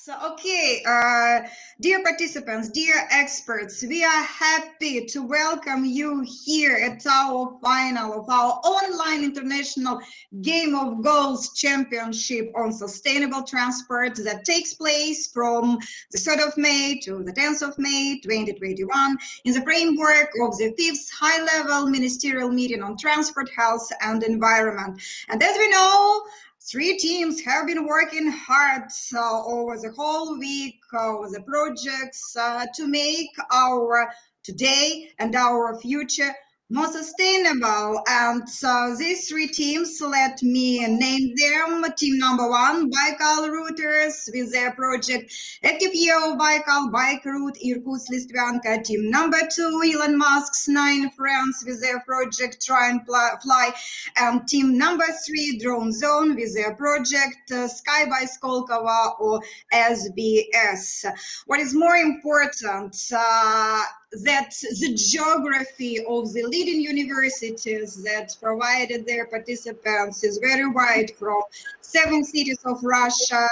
Okay, dear participants, dear experts, we are happy to welcome you here at our final of our online international Game of Goals Championship on Sustainable Transport that takes place from the 3rd of May to the 10th of May 2021 in the framework of the 5th high-level ministerial meeting on transport, health and environment. And as we know, 3 teams have been working hard over the whole week with the projects to make our today and our future more sustainable. And these 3 teams, let me name them. Team number 1, Baikal Routers with their project Active Baikal Bike Route Irkutsk Listvianka. Team number 2, Elon Musk's 9 friends with their project Try and Fly. And team number 3, Drone Zone with their project Sky by Skolkovo or SBS. What is more important, that the geography of the leading universities that provided their participants is very wide, from 7 cities of Russia,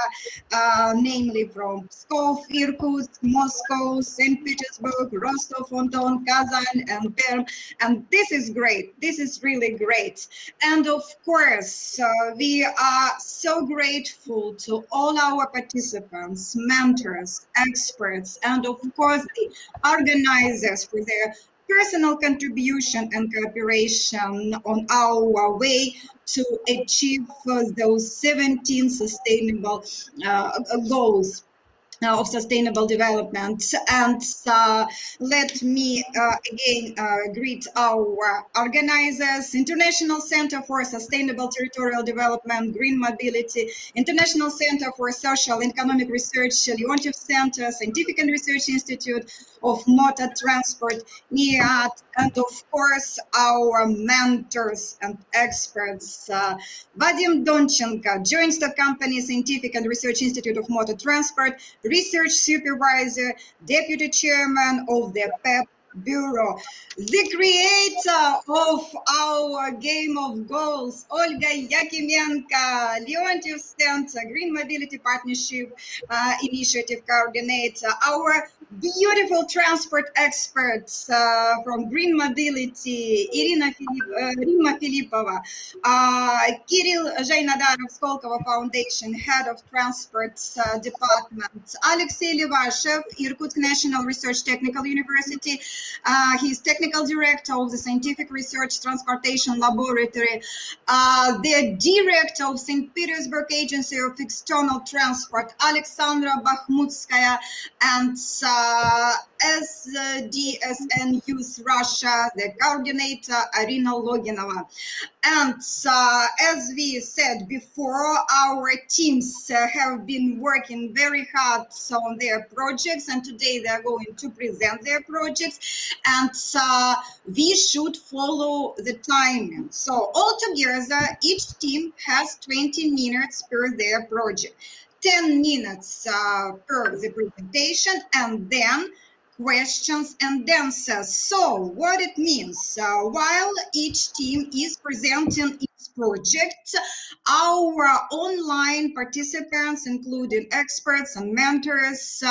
namely from Pskov, Irkutsk, Moscow, St. Petersburg, Rostov-on-Don, Kazan, and Perm. And this is great. This is really great. And of course, we are so grateful to all our participants, mentors, experts, and of course the organizers for their personal contribution and cooperation on our way to achieve those 17 sustainable goals of sustainable development. And let me again greet our organizers: International Center for Sustainable Territorial Development, Green Mobility, International Center for Social and Economic Research, Leontief Center, Scientific and Research Institute of Motor Transport, NIIAT, and of course our mentors and experts, Vadim Donchenko, Joint Stock Company, Scientific and Research Institute of Motor Transport, Research Supervisor, Deputy Chairman of the PEP Bureau, the creator of our Game of Goals, Olga, Iakimenko, Leontief Center, Green Mobility Partnership Initiative Coordinator, our beautiful transport experts from Green Mobility, Rimma Filippova, Kirill, Zhanaidarov, Skolkovo Foundation, Head of Transport Department, Alexey, Levashev, Irkutsk National Research Technical University. He's technical director of the Scientific Research Transportation Laboratory, the director of St. Petersburg Agency of External Transport, Alexandra Bakhmutskaya, and SDSN Youth Russia, the coordinator, Arina Loginova. And as we said before, our teams have been working very hard on their projects, and today they are going to present their projects, and we should follow the timing. So altogether, each team has 20 minutes per their project, 10 minutes per the presentation, and then questions and answers. So what it means, while each team is presenting its project, our online participants, including experts and mentors,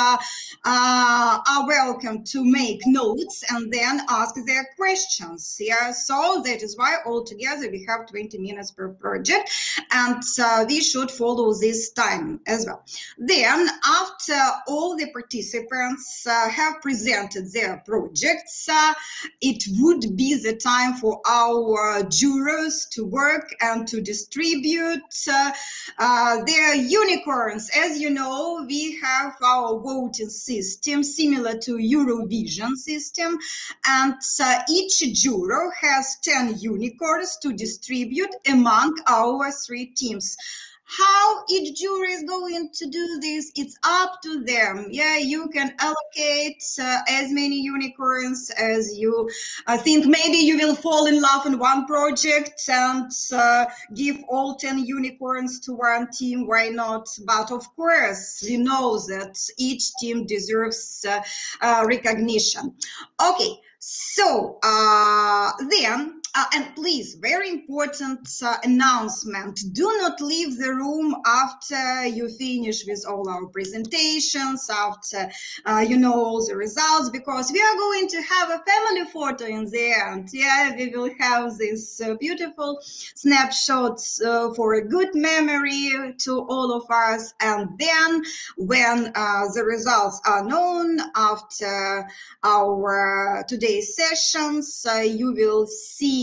are welcome to make notes and then ask their questions. Yeah, so that is why altogether we have 20 minutes per project, and we should follow this time as well. Then, after all the participants have presented their projects, it would be the time for our jurors to work and to distribute their unicorns. As you know, we have our voting system similar to Eurovision system, and each juror has 10 unicorns to distribute among our 3 teams. How each jury is going to do this, it's up to them. Yeah, you can allocate as many unicorns as you think. Maybe you will fall in love in one project and give all 10 unicorns to one team. Why not? But of course, we know that each team deserves recognition. Okay. So then And please, very important announcement. Do not leave the room after you finish with all our presentations, after you know all the results, because we are going to have a family photo in the end. Yeah, we will have this beautiful snapshots for a good memory to all of us. And then when the results are known after our today's sessions, you will see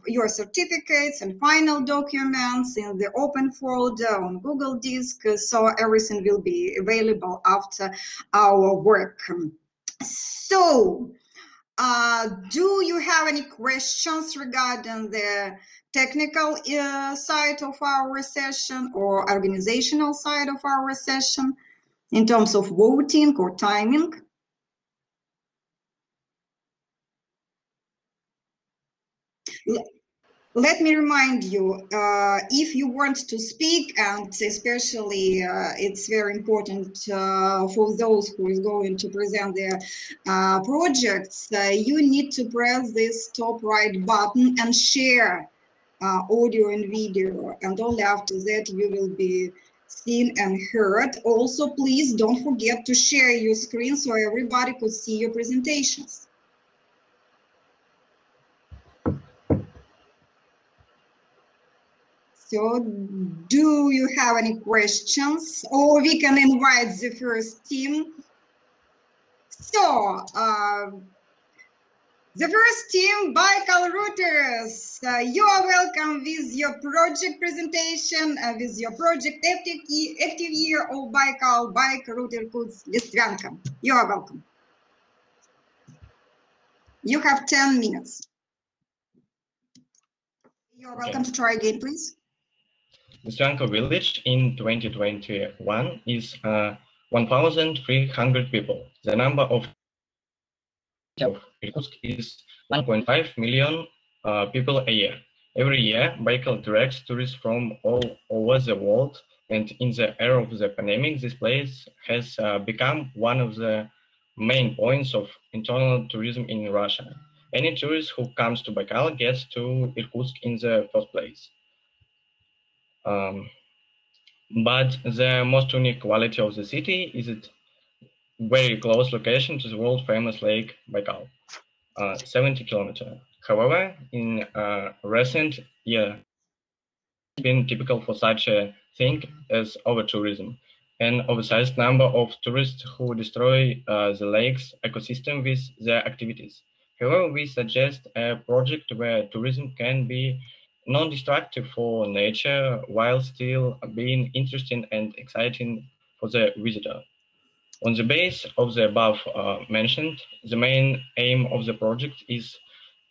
your certificates and final documents in the open folder on Google Disk, so everything will be available after our work. So, do you have any questions regarding the technical side of our session or organizational side of our session in terms of voting or timing? Let me remind you, if you want to speak, and especially it's very important for those who is going to present their projects, you need to press this top right button and share audio and video, and only after that you will be seen and heard. Also, please don't forget to share your screen so everybody could see your presentations. So, do you have any questions? Or we can invite the first team. So, the first team, Baikal Routers, you are welcome with your project presentation, with your project active year of Baikal, Bike Router Irkutsk, Listvenka. You are welcome. You have 10 minutes. You are welcome to try again, please. Donchenko village in 2021 is 1,300 people. The number of Irkutsk is 1.5 million people a year. Every year, Baikal attracts tourists from all over the world, and in the era of the pandemic, this place has become one of the main points of internal tourism in Russia. Any tourist who comes to Baikal gets to Irkutsk in the first place. But the most unique quality of the city is its very close location to the world-famous lake Baikal, 70 kilometers. However, in recent years, it's been typical for such a thing as over-tourism, an oversized number of tourists who destroy the lake's ecosystem with their activities. However, we suggest a project where tourism can be non-destructive for nature while still being interesting and exciting for the visitor. On the base of the above mentioned, the main aim of the project is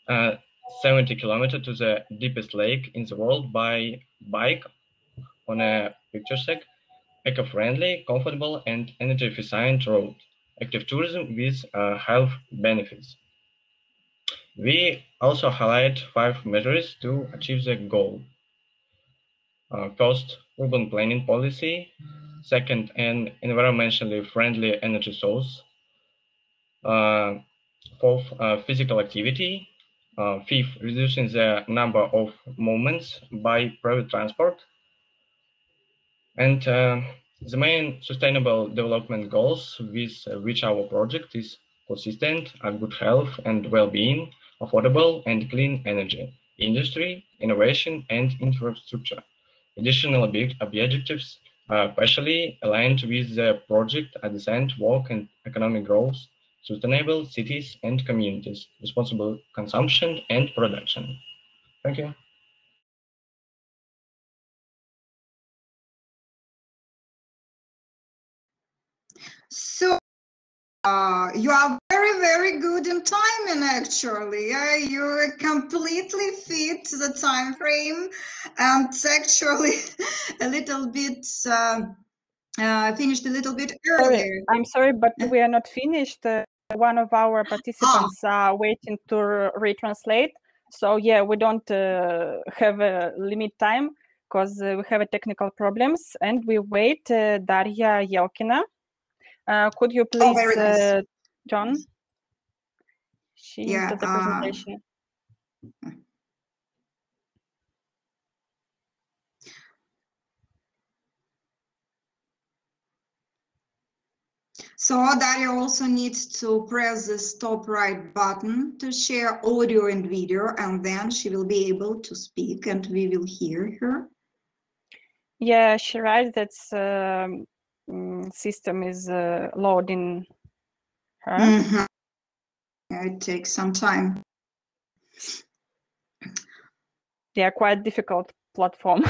70 kilometers to the deepest lake in the world by bike on a picturesque, eco-friendly, comfortable, and energy-efficient road. Active tourism with health benefits. We also highlight 5 measures to achieve the goal. First, urban planning policy. Second, an environmentally friendly energy source. Fourth, physical activity. Fifth, reducing the number of movements by private transport. And the main sustainable development goals with which our project is consistent are good health and well-being, affordable and clean energy, industry, innovation, and infrastructure. Additional objectives partially aligned with the project are decent work and economic growth, sustainable cities and communities, responsible consumption and production. Thank you. So, you are very, very good in timing, actually. You completely fit the time frame, and actually a little bit finished a little bit earlier. I'm sorry, but we are not finished. One of our participants are waiting to retranslate. So yeah, we don't have a limit time because we have technical problems, and we wait. Daria Yelkina. Could you please, John? She did the presentation. So Daria also needs to press the top right button to share audio and video, and then she will be able to speak and we will hear her. Yeah, she writes that system is loading her. Mm-hmm. Yeah, it takes some time. Yeah, quite difficult platform.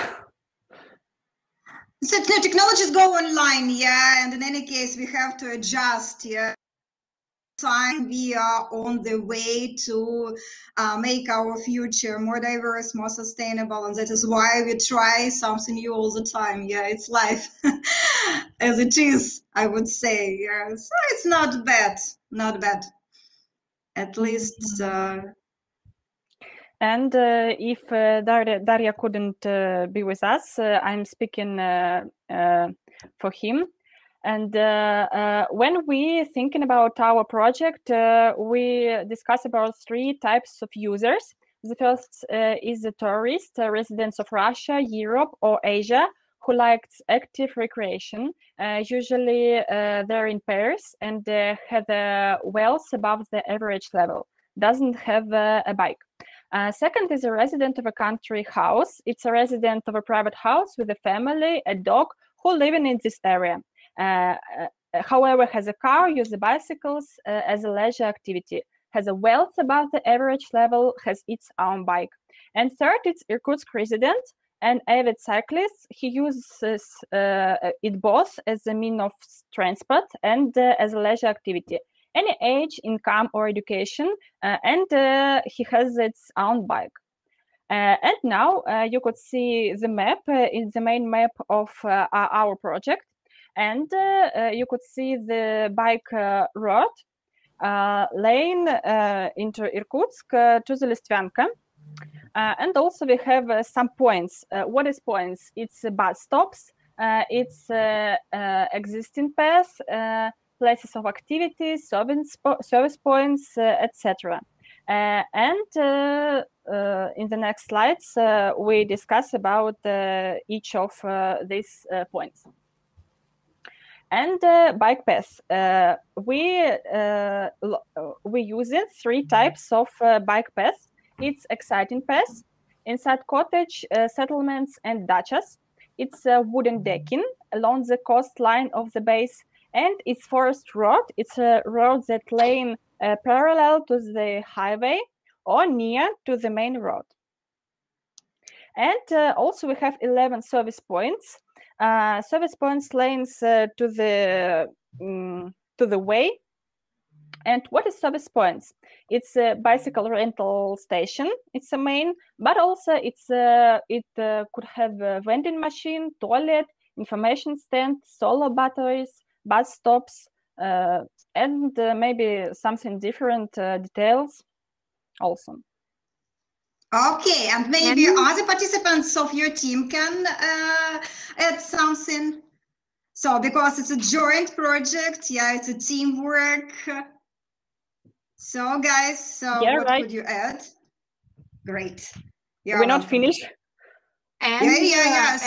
So technologies go online, yeah, and in any case we have to adjust, yeah. Time we are on the way to make our future more diverse, more sustainable, and that is why we try something new all the time. Yeah, it's life as it is, I would say. Yeah, so it's not bad, not bad. At least. And if Daria couldn't be with us, I'm speaking for him. And when we thinking about our project, we discuss about 3 types of users. The first is the tourist, residents of Russia, Europe, or Asia, who likes active recreation. Usually they're in pairs and have a wealth above the average level, doesn't have a bike. Second is a resident of a country house. It's a resident of a private house with a family, a dog, who living in this area. However, has a car, uses bicycles as a leisure activity, has a wealth above the average level, has its own bike. And third, it's Irkutsk resident, an avid cyclist. He uses it both as a means of transport and as a leisure activity. Any age, income, or education, and he has its own bike. And now you could see the map. It's the main map of our project. And you could see the bike road lane into Irkutsk to the Listvenka. And also we have some points. What is points? It's bus stops, it's existing paths, places of activity, service points, etc. And in the next slides, we discuss about each of these points. And bike paths. We use 3 types of bike paths. It's exciting paths, inside cottage, settlements, and dachas. It's a wooden decking along the coastline of the base, and it's forest road. It's a road that lay parallel to the highway or near to the main road. And also we have 11 service points. Service points lanes to the way. And what is service points? It's a bicycle rental station. It's a main, but also it's it could have a vending machine, toilet, information stand, solar batteries, bus stops, and maybe something different details also. Okay, and maybe other participants of your team can add something. So because it's a joint project, yeah, it's a teamwork. So guys, yeah, what right. could you add? Great. We're not finished. And, yeah.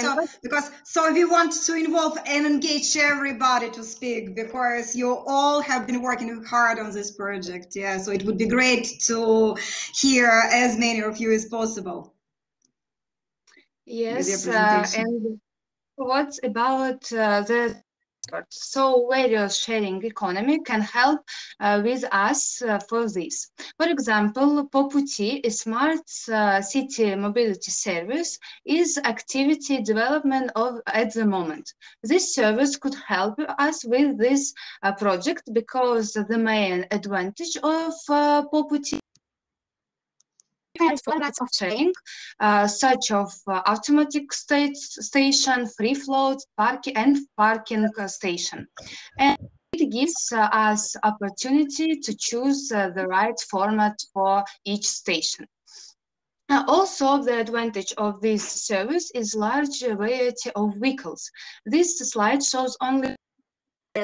So we want to involve and engage everybody to speak, because you all have been working hard on this project. Yeah, so it would be great to hear as many of you as possible. Yes, and what about the so various sharing economy can help with us for this. For example, Poputi, a smart city mobility service, is activity development at the moment. This service could help us with this project, because the main advantage of Poputi formats of sharing, such of automatic station, free float, parking station. And it gives us opportunity to choose the right format for each station. Also, the advantage of this service is large variety of vehicles. This slide shows only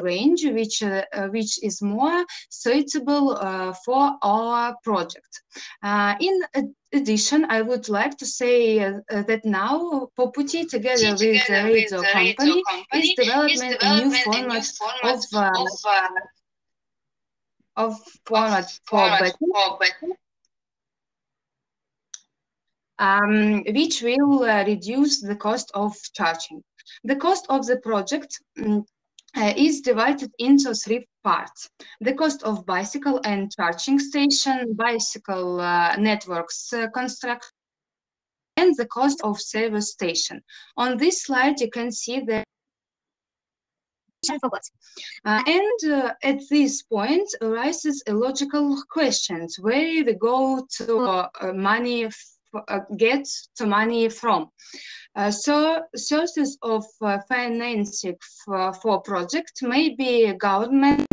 range which is more suitable for our project. In addition, I would like to say that now Poputi, together with the radio company, is developing a new format which will reduce the cost of charging. The cost of the project is divided into 3 parts: the cost of bicycle and charging station, bicycle networks construction, and the cost of service station. On this slide, you can see the at this point arises a logical question: where we go to get to money from? So sources of financing for project may be government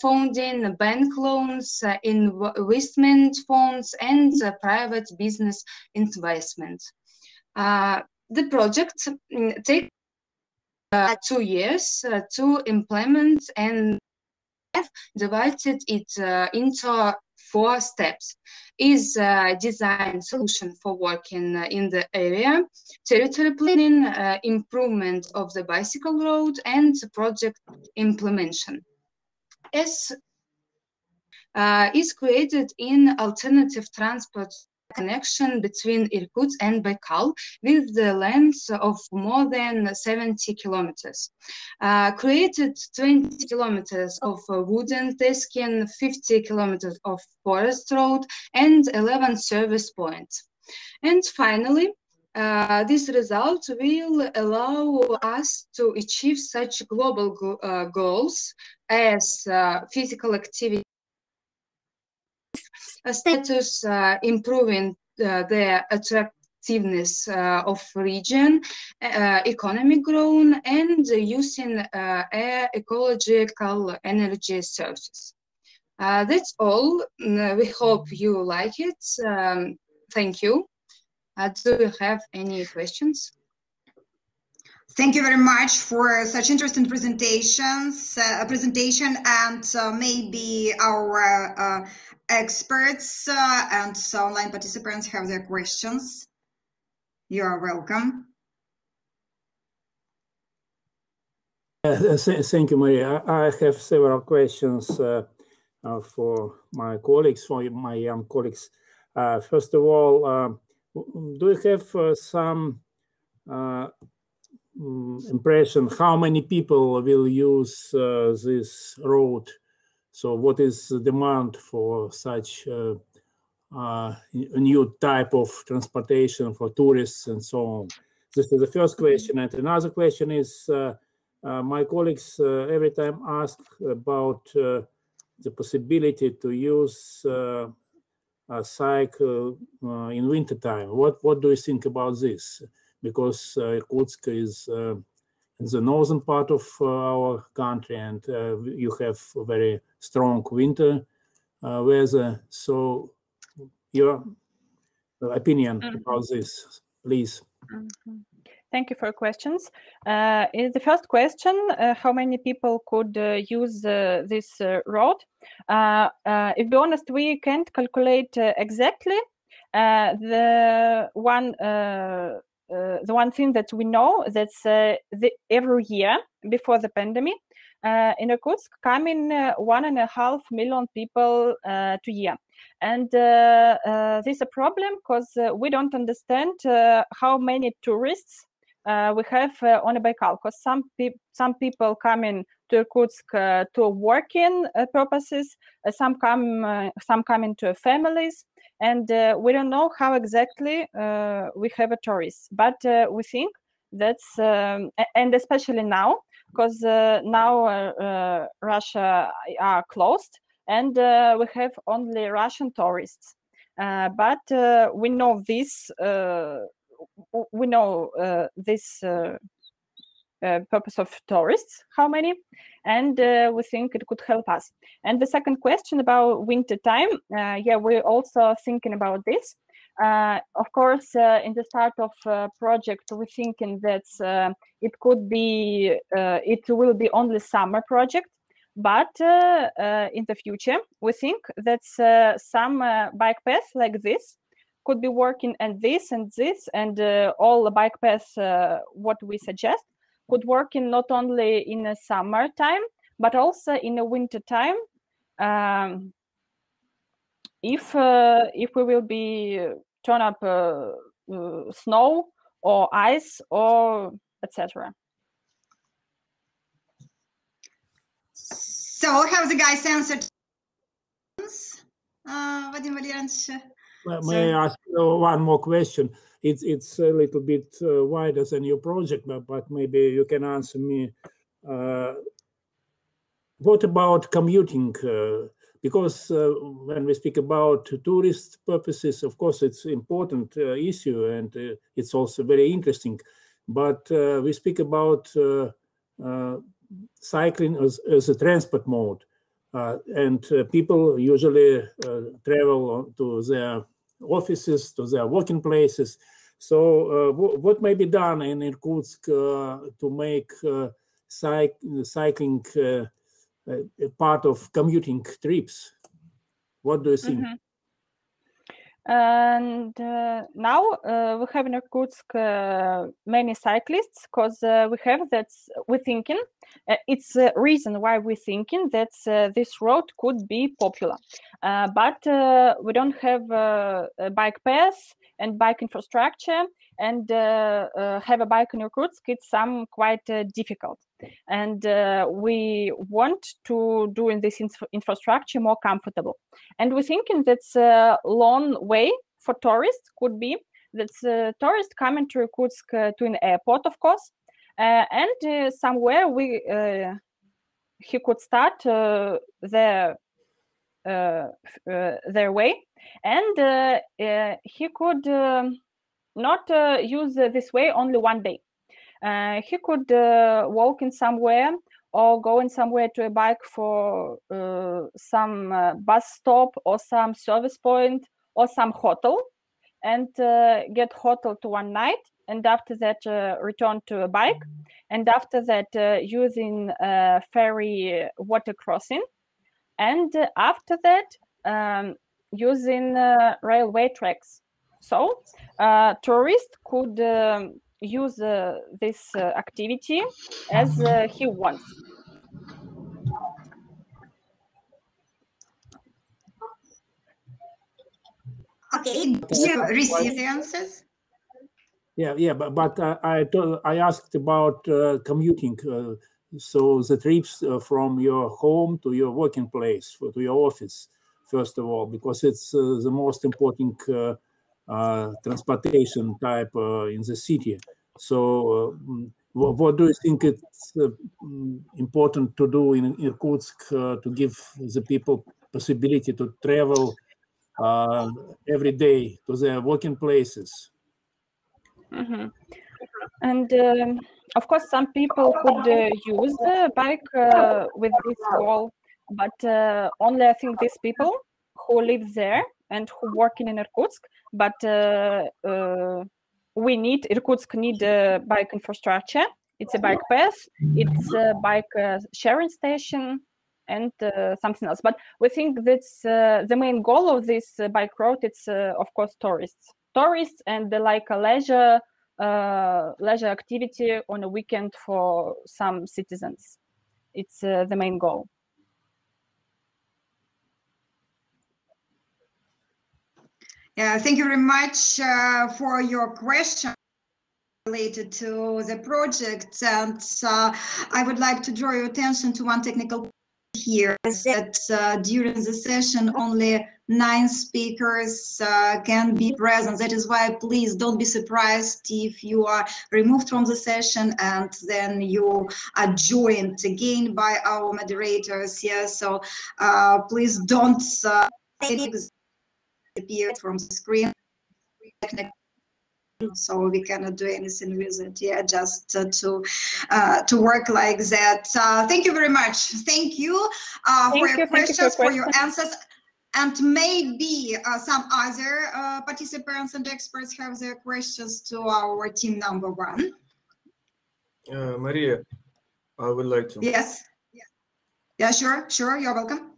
funding, bank loans, investment funds, and private business investment. The project takes 2 years to implement, and have divided it into 4 steps: is design solution for working in the area, territory planning, improvement of the bicycle road, and project implementation. As is created in alternative transport connection between Irkutsk and Baikal with the length of more than 70 kilometers. Created 20 kilometers of wooden teskin, 50 kilometers of forest road, and 11 service points. And finally, this result will allow us to achieve such global goals as physical activity status, improving the attractiveness of region, economic growth, and using ecological energy sources. That's all. We hope you like it. Thank you. Do you have any questions? Thank you very much for such interesting presentation, and maybe our experts and online participants have their questions. You are welcome. Thank you, Maria. I have several questions for my colleagues, for my young colleagues. First of all, do you have some impression how many people will use this road? So what is the demand for such a new type of transportation for tourists and so on? This is the first question. And another question is, my colleagues every time ask about the possibility to use a cycle in wintertime. What do you think about this? Because Irkutsk is in the northern part of our country, and you have a very strong winter weather. So your opinion about this, please. Thank you for your questions. The first question, how many people could use this road? If be honest, we can't calculate exactly. The one thing that we know, that's every year before the pandemic, in Irkutsk coming 1.5 million people to year. And this is a problem because we don't understand how many tourists we have on a Baikal, because some people coming to Irkutsk to working purposes, some coming to families, and we don't know how exactly we have a tourist. But we think that's and especially now, because now Russia are closed, and we have only Russian tourists. But we know this. We know this purpose of tourists, how many, and we think it could help us. And the second question about winter time, yeah, we're also thinking about this. Of course, in the start of project, we're thinking that it will be only summer project, but in the future, we think that some bike paths like this could be working, and this and all the bike paths what we suggest could work in not only in the summer time but also in the winter time, if we will be turn up snow or ice or etc. So have the guys answered? Vadim Valerievich? Well, may I ask one more question? It's a little bit wider than your project, but maybe you can answer me. What about commuting? Because when we speak about tourist purposes, of course, it's an important issue, and it's also very interesting. But we speak about cycling as a transport mode. And people usually travel to their offices, to their working places. So what may be done in Irkutsk to make cycling a part of commuting trips? What do you think? Mm-hmm. And now we have in Irkutsk many cyclists, because we're thinking it's a reason why we're thinking that this road could be popular, but we don't have a bike path and bike infrastructure, and have a bike in Irkutsk, it's quite difficult, and we want to do in this infrastructure more comfortable, and we're thinking that's a long way for tourists could be that tourists coming to Irkutsk to an airport, of course, and somewhere he could start their way, and he could not use this way only one day. He could walk in somewhere or go in somewhere to a bike for some bus stop or some service point or some hotel, and get hotel to one night, and after that return to a bike, and after that using ferry water crossing, and after that using railway tracks. So tourists could use this activity as he wants. Okay, do you receive the answers? Yeah, but I asked about commuting. So the trips from your home to your working place, to your office, first of all, because it's the most important transportation type in the city. So what do you think it's important to do in Irkutsk to give the people possibility to travel every day to their working places? Mm-hmm. And of course, some people could use the bike with this goal, but only I think these people who live there and who working in Irkutsk. But Irkutsk need a bike infrastructure. It's a bike path, it's a bike sharing station, and something else. But we think that's the main goal of this bike road. It's of course tourists and like a leisure activity on a weekend for some citizens. It's the main goal. Yeah, thank you very much for your question related to the project, and I would like to draw your attention to one technical here, is that during the session only 9 speakers can be present. That is why please don't be surprised if you are removed from the session and then you are joined again by our moderators. Yeah, so please don't disappear from the screen. So we cannot do anything with it. Yeah, just to work like that. Thank you very much. Thank you for your questions, for your answers. And maybe some other participants and experts have their questions to our team number 1. Maria, I would like to. Yes. Yeah, sure. You're welcome.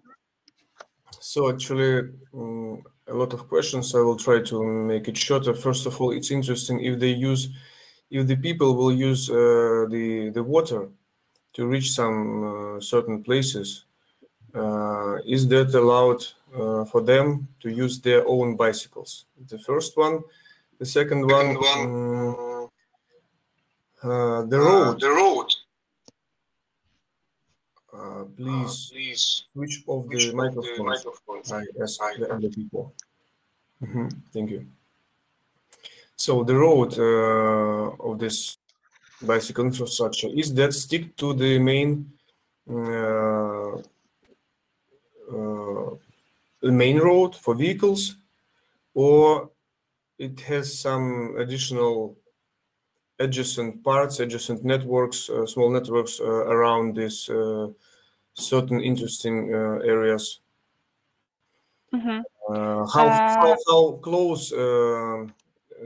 So actually, a lot of questions. I will try to make it shorter. First of all, it's interesting if the people will use the water to reach some certain places. Is that allowed for them to use their own bicycles? The first one. The second one, the road. Please switch off the microphones. I ask the other people. Thank you. So the road of this bicycle infrastructure, is that stick to the main road for vehicles, or it has some additional adjacent parts, adjacent networks, small networks around this certain interesting areas? How close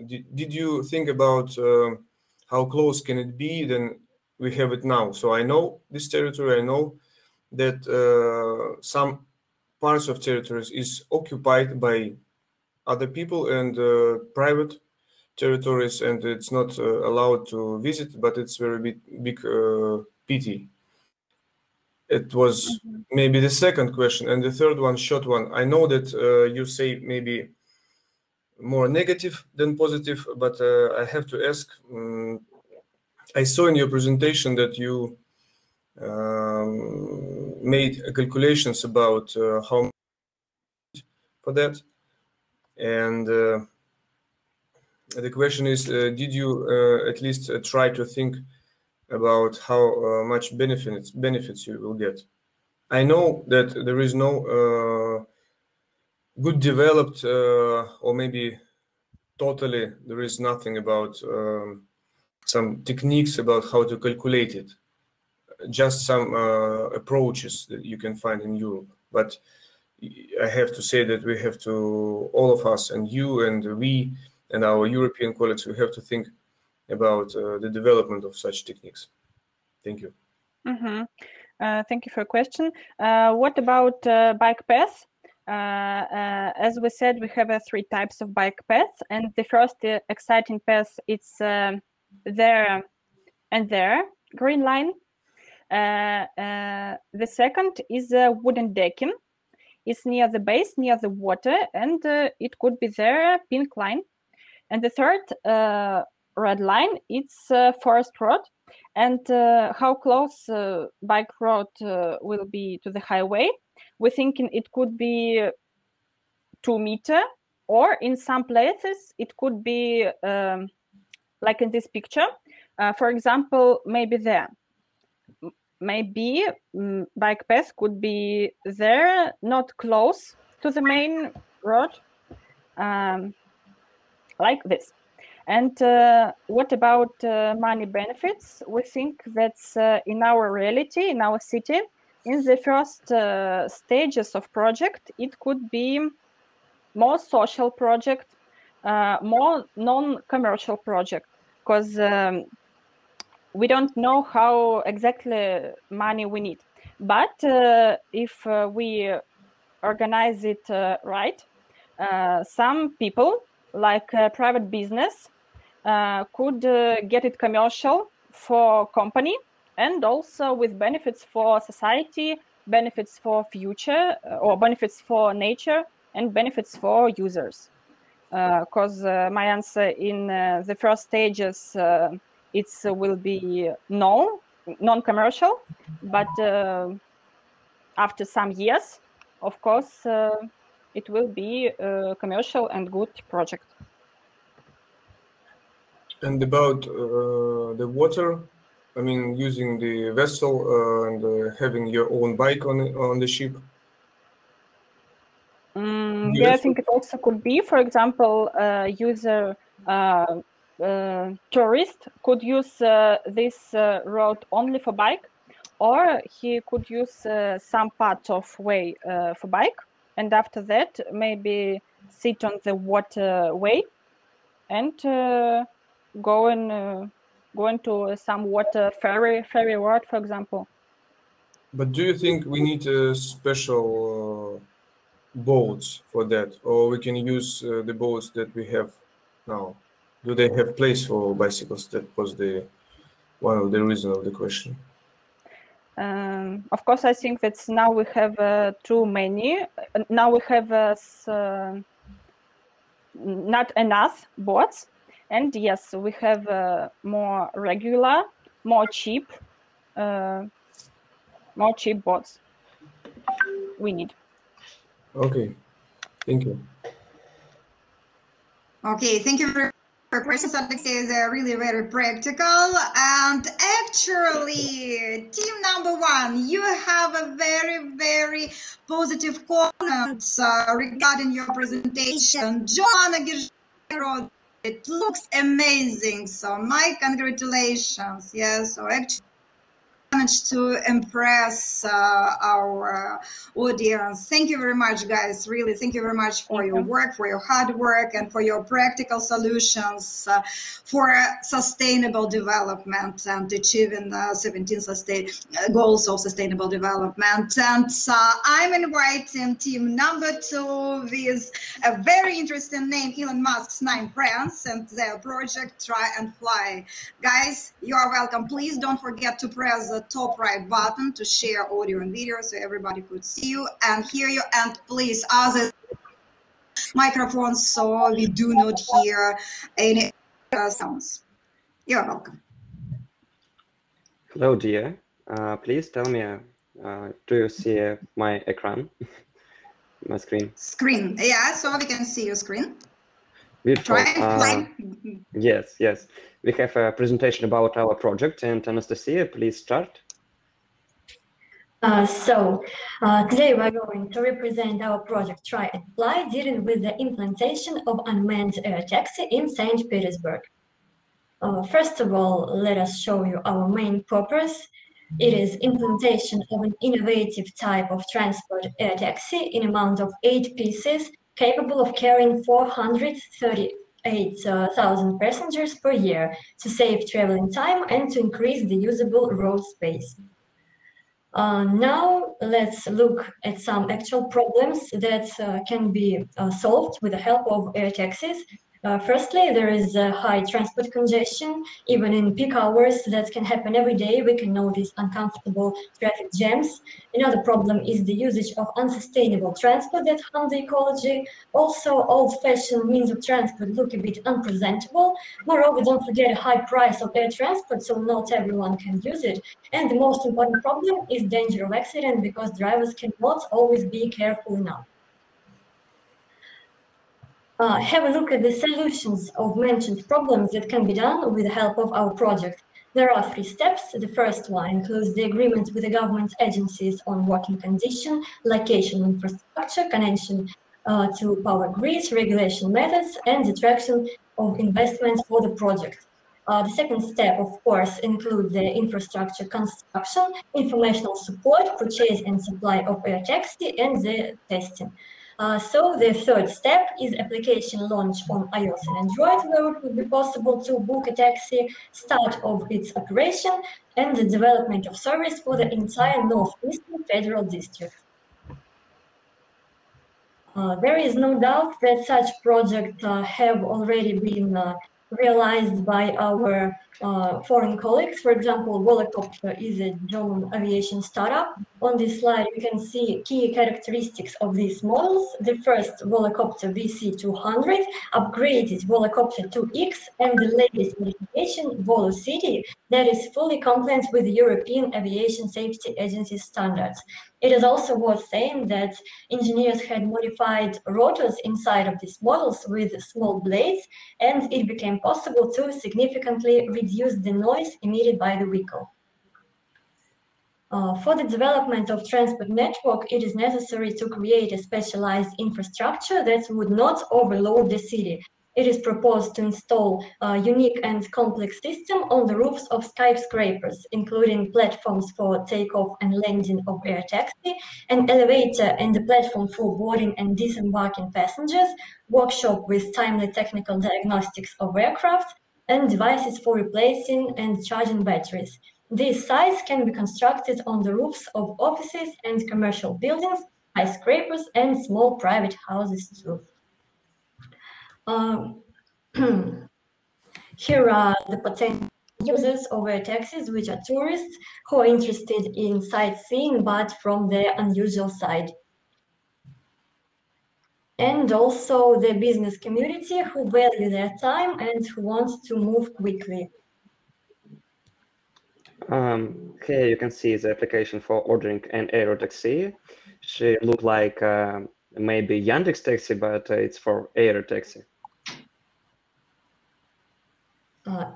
did you think about how close can it be than we have it now? So I know this territory, I know that some parts of territories is occupied by other people and private territories, and it's not allowed to visit, but it's very big pity. It was maybe the second question. And the third one, short one. I know that you say maybe more negative than positive, but I have to ask. I saw in your presentation that you made calculations about how much for that. And the question is, did you at least try to think about how much benefits you will get? I know that there is no good developed or maybe totally there is nothing about some techniques about how to calculate it, just some approaches that you can find in Europe. But I have to say that we have to, all of us, and you and we and our European colleagues, we have to think about the development of such techniques. Thank you. Thank you for your question. What about bike paths? As we said, we have 3 types of bike paths, and the first exciting path, it's there and there, green line. The second is wooden decking. It's near the base, near the water, and it could be there, pink line. And the third red line, it's forest road. And how close bike road will be to the highway? We're thinking it could be 2 meters, or in some places it could be like in this picture. For example, maybe there. Maybe bike path could be there, not close to the main road, like this. And what about money benefits? We think that's in our reality, in our city, in the first stages of project, it could be more social project, more non-commercial project, because we don't know how exactly money we need. But if we organize it right, some people, like private business, could get it commercial for company, and also with benefits for society, benefits for future, or benefits for nature, and benefits for users. Because my answer in the first stages, it will be non-commercial, but after some years, of course, it will be a commercial and good project. And about the water, I mean, using the vessel and having your own bike on the ship. Yeah, I think it also could be, for example, user tourist could use this road only for bike, or he could use some part of way for bike and after that maybe sit on the waterway and go into some water ferry road, for example. But do you think we need special boats for that, or we can use the boats that we have now? Do they have place for bicycles? That was one of the reasons of the question. Of course, I think that now we have too many. Now we have not enough boats, and yes, we have more regular, more cheap boats. We need. Okay, thank you. Okay, thank you for questions. Alexey is really very practical, and actually, team number 1, you have a very positive comments regarding your presentation. Joanna, it looks amazing. So my congratulations. Yes, so actually managed to impress our audience. Thank you very much, guys. Really, thank you very much for your work, for your hard work, and for your practical solutions for sustainable development and achieving 17 goals of sustainable development. And I'm inviting team number 2 with a very interesting name, Elon Musk's 9 friends, and their project Try and Fly. Guys, you are welcome. Please don't forget to press the top right button to share audio and video so everybody could see you and hear you, and please other microphones so we do not hear any sounds. You're welcome. Hello, dear. Please tell me, do you see my ecran, my screen? Screen, yeah, so we can see your screen. Beautiful. Try and Fly. Yes. We have a presentation about our project, and Anastasia, please start. Today we're going to represent our project Try and Fly, dealing with the implementation of unmanned air taxi in St. Petersburg. First of all, let us show you our main purpose. It is implementation of an innovative type of transport air taxi in amount of 8 pieces, capable of carrying 438,000 passengers per year to save traveling time and to increase the usable road space. Now let's look at some actual problems that can be solved with the help of air taxis. Firstly, there is high transport congestion. Even in peak hours, that can happen every day. We can notice uncomfortable traffic jams. Another problem is the usage of unsustainable transport that harms the ecology. Also, old-fashioned means of transport look a bit unpresentable. Moreover, don't forget a high price of air transport, so not everyone can use it. And the most important problem is danger of accident, because drivers cannot always be careful enough. Have a look at the solutions of mentioned problems that can be done with the help of our project. There are 3 steps. The first one includes the agreement with the government agencies on working condition, location infrastructure, connection to power grids, regulation methods, and the attraction of investments for the project. The second step, of course, includes the infrastructure construction, informational support, purchase and supply of air taxi, and the testing. So the third step is application launch on iOS and Android, where it would be possible to book a taxi, start of its operation, and the development of service for the entire Northeastern Federal District. There is no doubt that such projects have already been realized by our foreign colleagues. For example, Volocopter is a German aviation startup. On this slide, you can see key characteristics of these models. The first, Volocopter VC200, upgraded Volocopter 2X, and the latest modification, VoloCity, that is fully compliant with the European Aviation Safety Agency standards. It is also worth saying that engineers had modified rotors inside of these models with small blades, and it became possible to significantly reduce the noise emitted by the vehicle. For the development of transport network, it is necessary to create a specialized infrastructure that would not overload the city. It is proposed to install a unique and complex system on the roofs of skyscrapers, including platforms for takeoff and landing of air taxi, an elevator and a platform for boarding and disembarking passengers, workshop with timely technical diagnostics of aircraft, and devices for replacing and charging batteries. These sites can be constructed on the roofs of offices and commercial buildings, skyscrapers, and small private houses too. Here are the potential users of air taxis, which are tourists who are interested in sightseeing, but from the unusual side. And also the business community who value their time and who want to move quickly. Here you can see the application for ordering an air taxi. She look like maybe Yandex taxi, but it's for air taxi.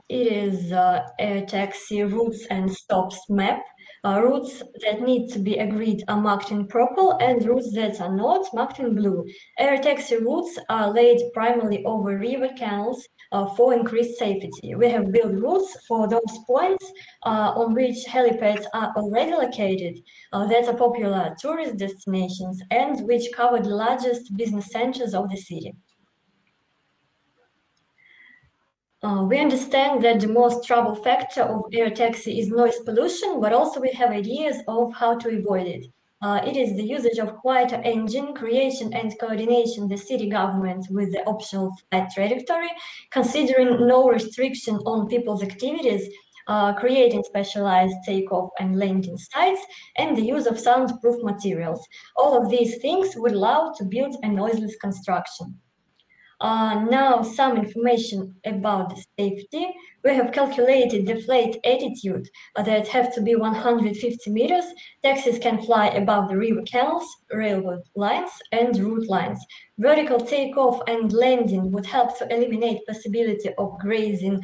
It is air taxi routes and stops map. Routes that need to be agreed are marked in purple, and routes that are not marked in blue. Air taxi routes are laid primarily over river canals for increased safety. We have built routes for those points on which helipads are already located, that are popular tourist destinations, and which cover the largest business centers of the city. We understand that the most trouble factor of air taxi is noise pollution, but also we have ideas of how to avoid it. It is the usage of quieter engine, creation and coordination the city government with the optional flight trajectory, considering no restriction on people's activities, creating specialized takeoff and landing sites, and the use of soundproof materials. All of these things would allow to build a noiseless construction. Now some information about the safety. We have calculated the flight altitude that have to be 150 meters. Taxis can fly above the river canals, railroad lines, and route lines. Vertical takeoff and landing would help to eliminate possibility of grazing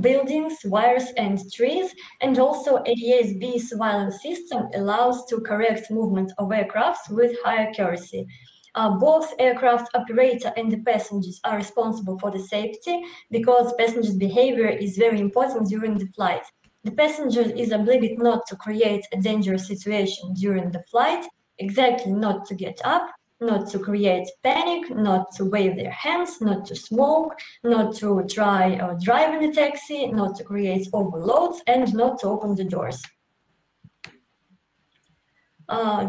buildings, wires, and trees. And also ADS-B surveillance system allows to correct movement of aircraft with high accuracy. Both aircraft operator and the passengers are responsible for the safety because passengers' behavior is very important during the flight. The passenger is obliged not to create a dangerous situation during the flight, exactly not to get up, not to create panic, not to wave their hands, not to smoke, not to try or drive in a taxi, not to create overloads, and not to open the doors.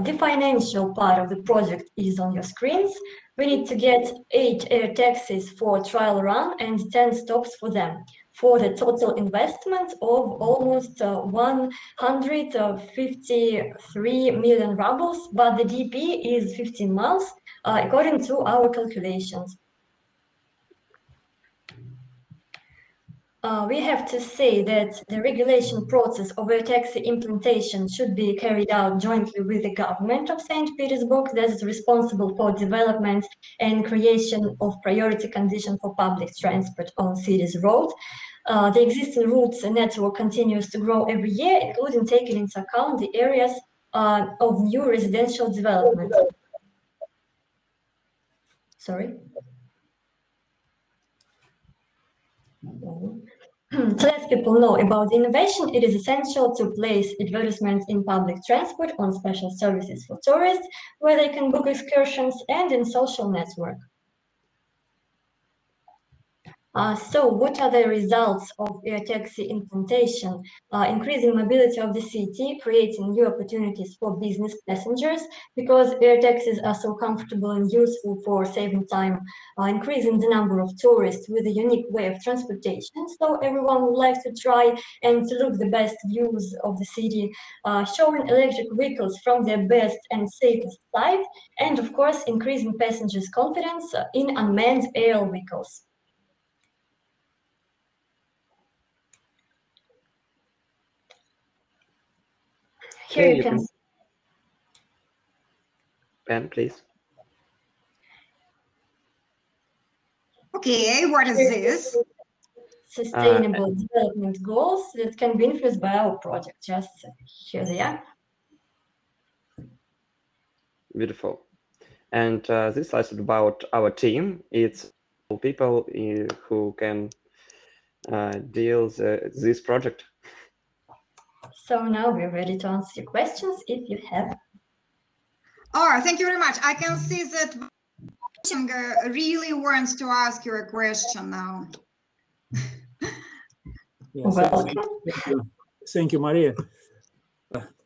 The financial part of the project is on your screens. We need to get 8 air taxis for trial run and 10 stops for them, for the total investment of almost 153 million rubles, but the DP is 15 months, according to our calculations. We have to say that the regulation process of air taxi implementation should be carried out jointly with the government of St. Petersburg, that is responsible for development and creation of priority condition for public transport on city's road. The existing routes network continues to grow every year, including taking into account the areas of new residential development. Sorry. To let people know about the innovation, it is essential to place advertisements in public transport, on special services for tourists, where they can book excursions, and in social network. So what are the results of air taxi implementation? Increasing mobility of the city, creating new opportunities for business passengers, because air taxis are so comfortable and useful for saving time, increasing the number of tourists with a unique way of transportation, so everyone would like to try and to look the best views of the city, showing electric vehicles from their best and safest side, and of course increasing passengers' confidence in unmanned air vehicles. Here you can see. Ben, please. Okay, what is this? Sustainable development goals that can be influenced by our project. Just here they are. Beautiful. And this slide is about our team. It's people who can deal this project. So now we're ready to answer your questions if you have. Oh, thank you very much. I can see that really wants to ask you a question now. Yes, thank you, Maria.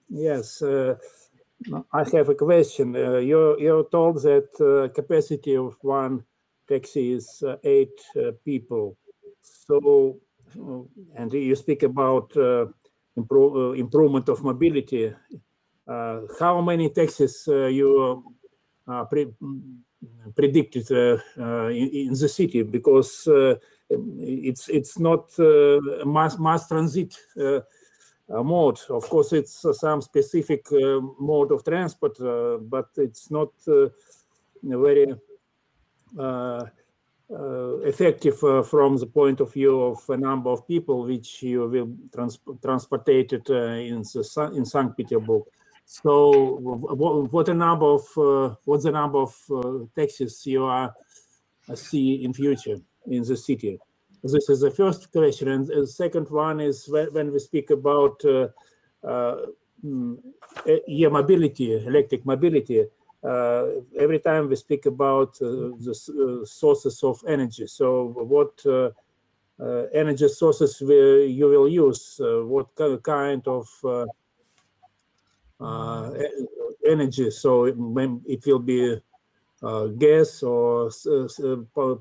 Yes, I have a question. You're told that capacity of one taxi is 8 people. So, and you speak about improvement of mobility. How many taxis you predicted in the city? Because it's not mass transit mode. Of course, it's some specific mode of transport, but it's not very effective from the point of view of a number of people which you will transported in St. Petersburg. So, what's the number of taxis you see in future in the city? This is the first question, and the second one is when we speak about mobility, electric mobility. Every time we speak about the sources of energy. So, what energy sources you will use? What kind of energy? So it will be gas or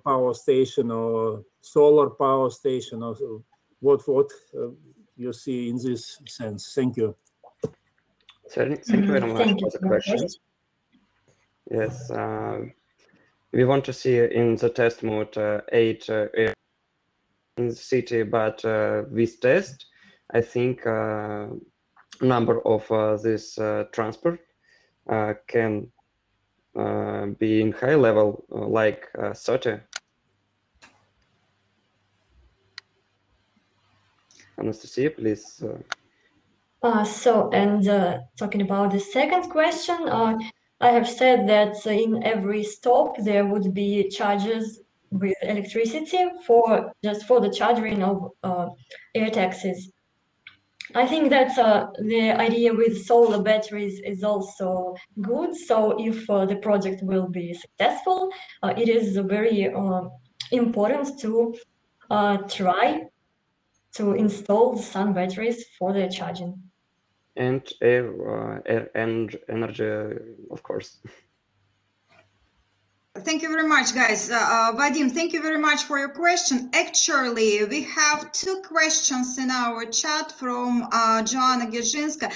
power station or solar power station, or what you see in this sense. Thank you. Thank you very much for the question. Yes, we want to see in the test mode 8 in the city, but with test, I think number of this transport can be in high level, like 30. Anastasia, please. Talking about the second question, I have said that in every stop there would be chargers with electricity for the charging of air taxis. I think that the idea with solar batteries is also good. So if the project will be successful, it is very important to try to install sun batteries for their charging. And air and energy, of course. Thank you very much, guys. Vadim, thank you very much for your question. Actually, we have 2 questions in our chat from Joanna Gizhinska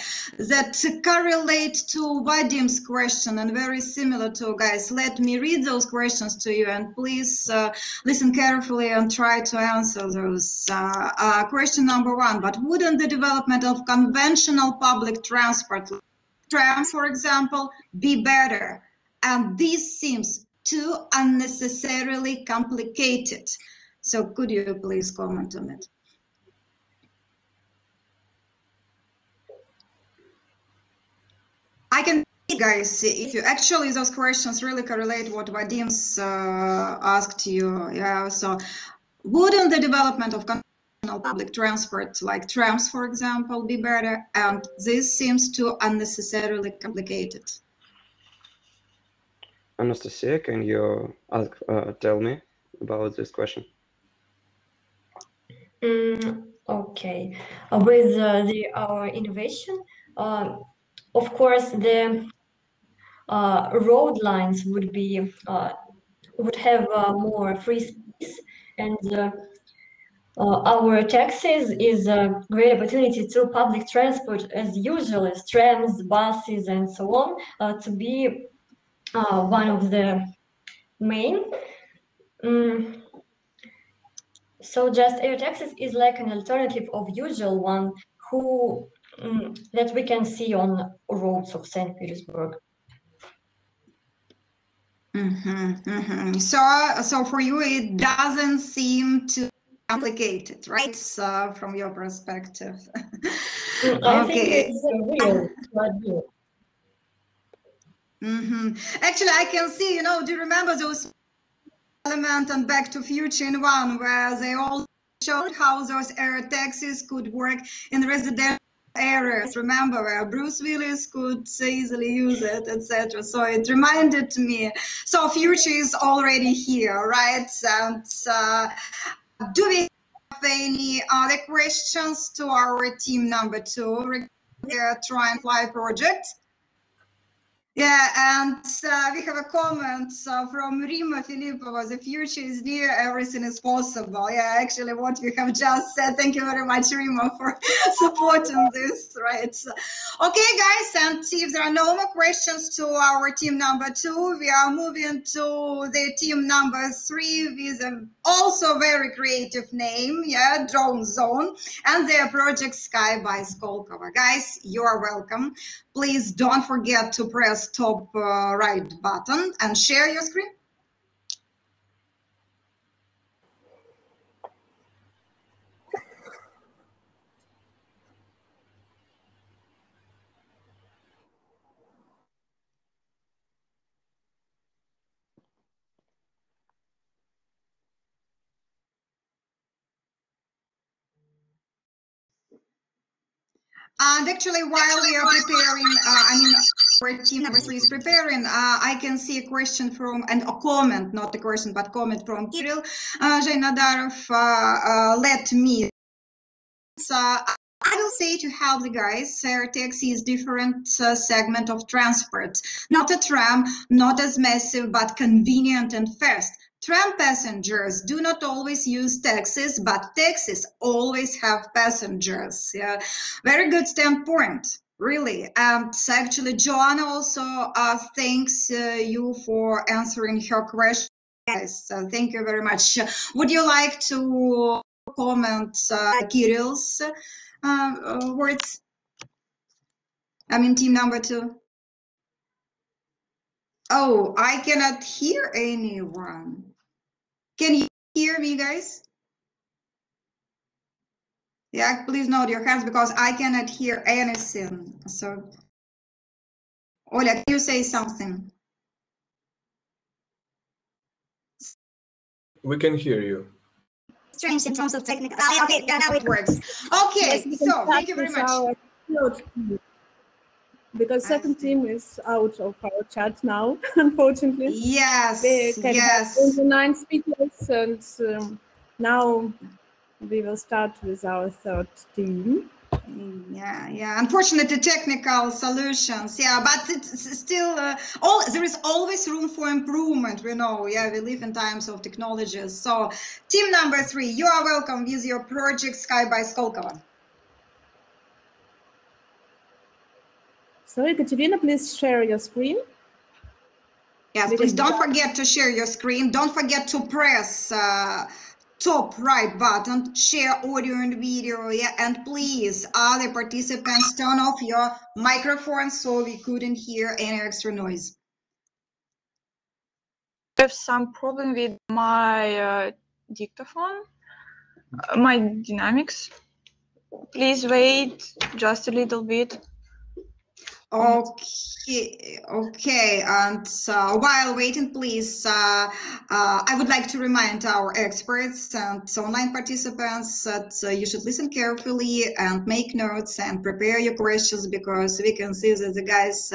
that correlate to Vadim's question and very similar to, guys. Let me read those questions to you, and please listen carefully and try to answer those. Question number 1, but wouldn't the development of conventional public transport, trams, for example, be better? And this seems too unnecessarily complicated. So could you please comment on it? I can, guys, if you actually, those questions really correlate what Vadim's asked you. Yeah, so wouldn't the development of conventional public transport like trams, for example, be better? And this seems too unnecessarily complicated. Anastasia, can you tell me about this question? Okay. With our innovation, of course, the road lines would have more free space, and our taxis is a great opportunity to public transport as usual, as trams, buses, and so on, to be one of the main. So just air taxis is like an alternative of usual one that we can see on roads of St. Petersburg. So for you, it doesn't seem too complicated, right? So from your perspective. I think it's real, not real. Actually, I can see, do you remember those Element and Back to Future in one, where they all showed how those air taxis could work in residential areas. Remember, where Bruce Willis could easily use it, etc. So it reminded me. So future is already here, right? And do we have any other questions to our team number 2 regarding the Try and Fly project? Yeah, and we have a comment from Rimma Filippova, the future is near, everything is possible. Yeah, actually what we have just said. Thank you very much, Rimma, for supporting this, right? Okay, guys, and if there are no more questions to our team number 2, we are moving to the team number 3 with a also very creative name, yeah, Drone Zone, and their project Sky by Skolkovo. Guys, you are welcome. Please don't forget to press top right button and share your screen. And actually, while we are preparing, our team number 3 is preparing, I can see a question from, and a comment, not a question, but comment from Kirill. Zhanaidarov, let me. I will say to help the guys, air taxi is different segment of transport. Not a tram, not as massive, but convenient and fast. Tram passengers do not always use taxis, but taxis always have passengers. Yeah, very good standpoint, really. And actually, Joanna also thanks you for answering her question. Yes, thank you very much. Would you like to comment Kirill's words? I mean, team number 2. Oh, I cannot hear anyone. Can you hear me, guys? Yeah, please note your hands because I cannot hear anything. So, Olga, can you say something? We can hear you. Strange in terms of technical. Okay, now it works. Okay, yes, so thank you very much. Because second team is out of our chat now, unfortunately. Yes, yes. 29 speakers, and now we will start with our third team. Yeah. Unfortunately, technical solutions. Yeah, but it's still there is always room for improvement. We know. Yeah, we live in times of technologies. So, team number 3, you are welcome with your project Sky by Skolkovo. So, Ekaterina, please share your screen. Yes, please don't forget to share your screen. Don't forget to press top right button, share audio and video, yeah, and please, other participants, turn off your microphone so we couldn't hear any extra noise. I have some problem with my dictaphone, my dynamics. Please wait just a little bit. Okay, and while waiting, please, I would like to remind our experts and online participants that you should listen carefully and make notes and prepare your questions, because we can see that the guys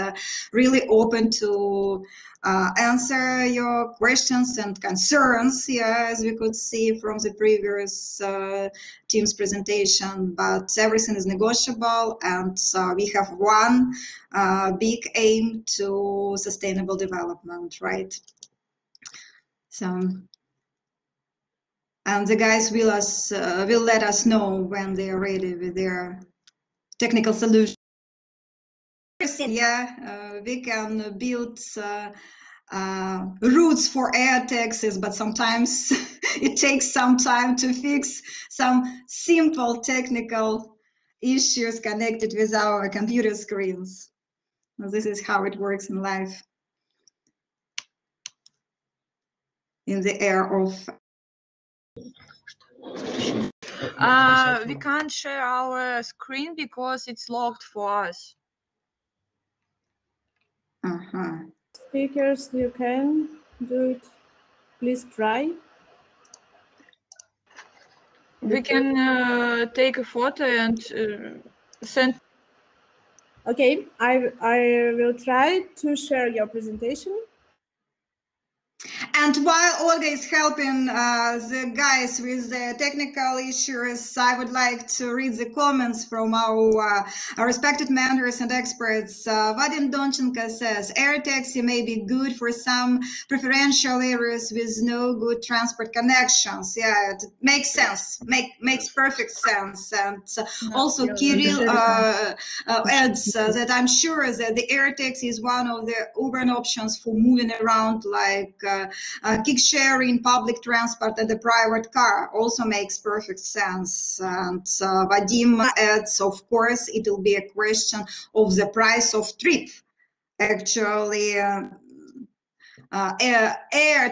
really open to answer your questions and concerns, yeah, as we could see from the previous team's presentation, but everything is negotiable, and we have one big aim to sustainable development, right? So, and the guys will let us know when they are ready with their technical solution. Yeah, we can build routes for air taxis, but sometimes it takes some time to fix some simple technical issues connected with our computer screens. Well, this is how it works in life, in the air of. We can't share our screen because it's locked for us. Speakers, you can do it. Please try. We can take a photo and send. Okay, I will try to share your presentation. And while Olga is helping the guys with the technical issues, I would like to read the comments from our respected mentors and experts. Vadim Donchenko says, air taxi may be good for some preferential areas with no good transport connections. Yeah, it makes sense, makes perfect sense. And also Kirill adds that I'm sure that the air taxi is one of the urban options for moving around, like kick sharing, public transport, and the private car also makes perfect sense. And Vadim adds, of course, it will be a question of the price of trip. Actually, air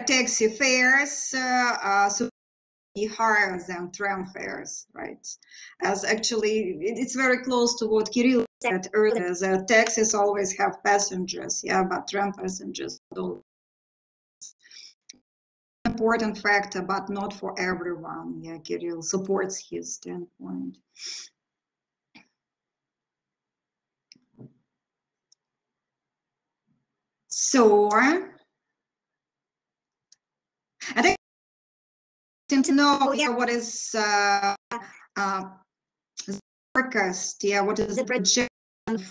taxi fares so be higher than tram fares, right? As actually, it's very close to what Kirill said earlier, that taxis always have passengers, yeah, but tram passengers don't. Important factor, but not for everyone. Yeah, Kirill supports his standpoint. So, I think to know what is forecast. Yeah, what is the projection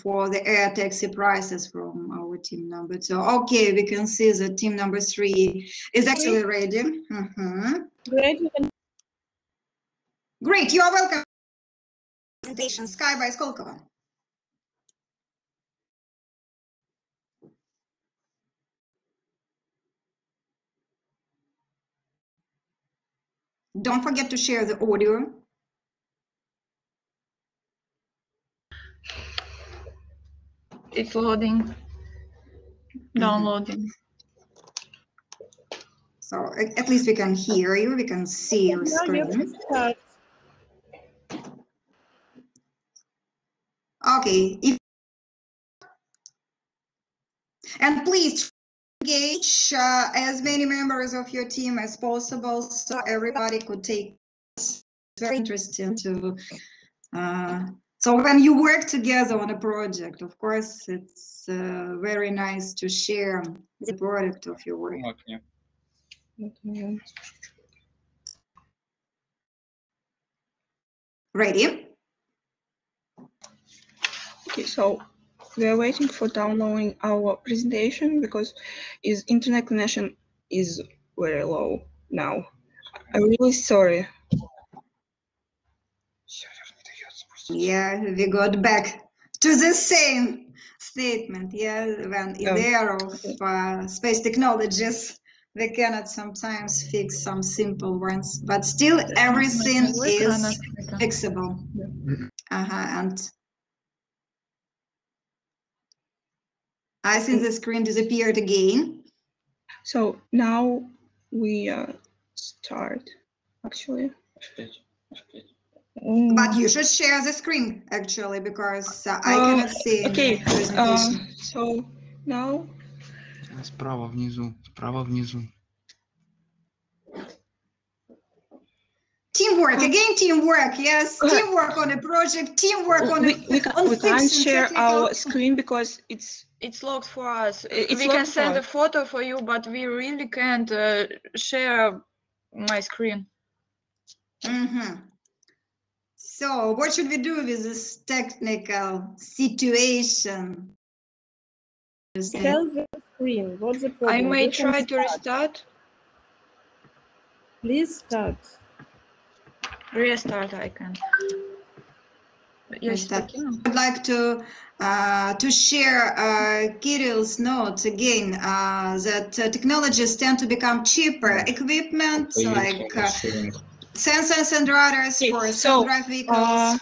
for the air taxi prices from our team number 2? Okay, we can see that team number 3 is actually ready. Great, you are welcome. Presentation Sky by Skolkovo. Don't forget to share the audio. It's loading. Downloading. So at least we can hear you, we can see your screen. Okay. And please engage as many members of your team as possible so everybody could take. It's very interesting to so when you work together on a project, of course, it's very nice to share the product of your work. Okay. Ready? Okay, so we are waiting for downloading our presentation because his internet connection is very low now. I'm really sorry. Yeah, we got back to the same statement. Yeah, when in the era of space technologies, we cannot sometimes fix some simple ones, but still everything is fixable. And I think the screen disappeared again. So now we start, actually. But you should share the screen, actually, because I cannot see any presentation. So now... Справа внизу, справа внизу. Teamwork, again teamwork, yes, teamwork on a project, teamwork on we can't share our screen because it's locked for us. We can send a photo for you, but we really can't share my screen. So what should we do with this technical situation? Tell the screen, what's the problem? I may try to restart. Please start. Restart I can. Yes, I'd like to share Kirill's notes again, that technologies tend to become cheaper. Equipment like sensors and radars for self-drive vehicles.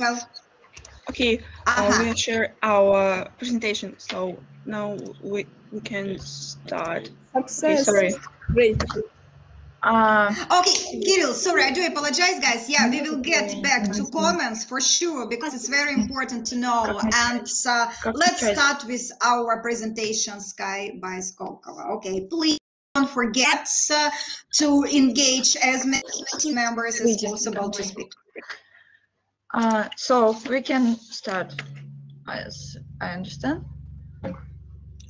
Okay, we will share our presentation. So now we can start. Success. Okay, sorry. Great. Okay, Kirill, sorry, I do apologize, guys. Yeah, we will get back to comments for sure, because it's very important to know. And let's start with our presentation, Sky by Skolkovo. Okay, please don't forget to engage as many team members as possible to speak. So we can start, as I understand.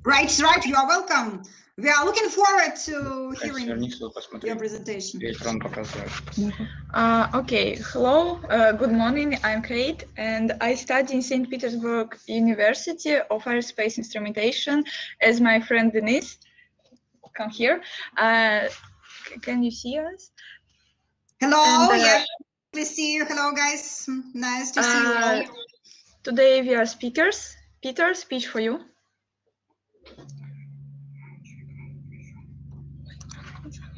Right, you are welcome. We are looking forward to hearing your presentation. Okay, hello, good morning, I'm Kate, and I study in St. Petersburg University of Aerospace Instrumentation as my friend Denise. Come here. Can you see us? Hello, yeah, please see you. Hello, guys. Nice to see you all. Today we are speakers. Peter, speech for you.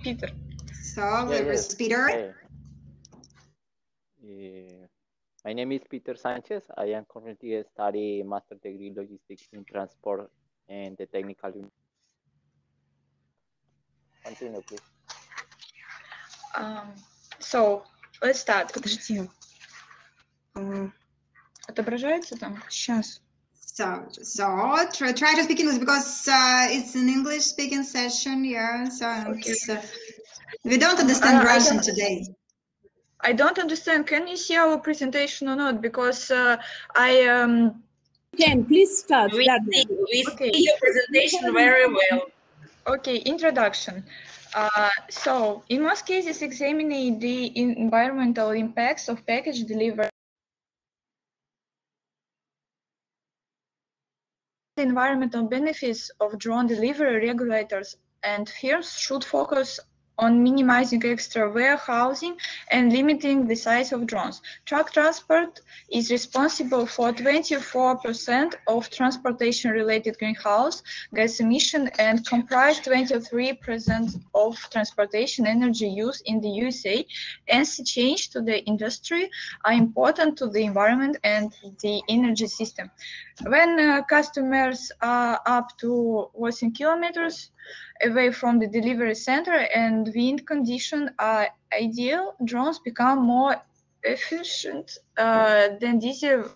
Peter. So, Peter. Hey. My name is Peter Sanchez. I am currently studying master degree logistics in transport and the technical university. Continue, please. So, let's start. Подожди. Отображается там? Сейчас. So try to speak English because it's an English-speaking session. Yeah, so okay. We don't understand Russian today. I don't understand. Can you see our presentation or not? Because I can please start. We see your presentation very well. Okay, introduction. So in most cases, examining the environmental impacts of package delivery. The environmental benefits of drone delivery, regulators and firms should focus on minimizing extra warehousing and limiting the size of drones. Truck transport is responsible for 24% of transportation-related greenhouse gas emission and comprise 23% of transportation energy use in the USA. Hence, change to the industry are important to the environment and the energy system. When customers are up to 1,000 kilometers away from the delivery center and wind conditions are ideal, drones become more efficient than diesel.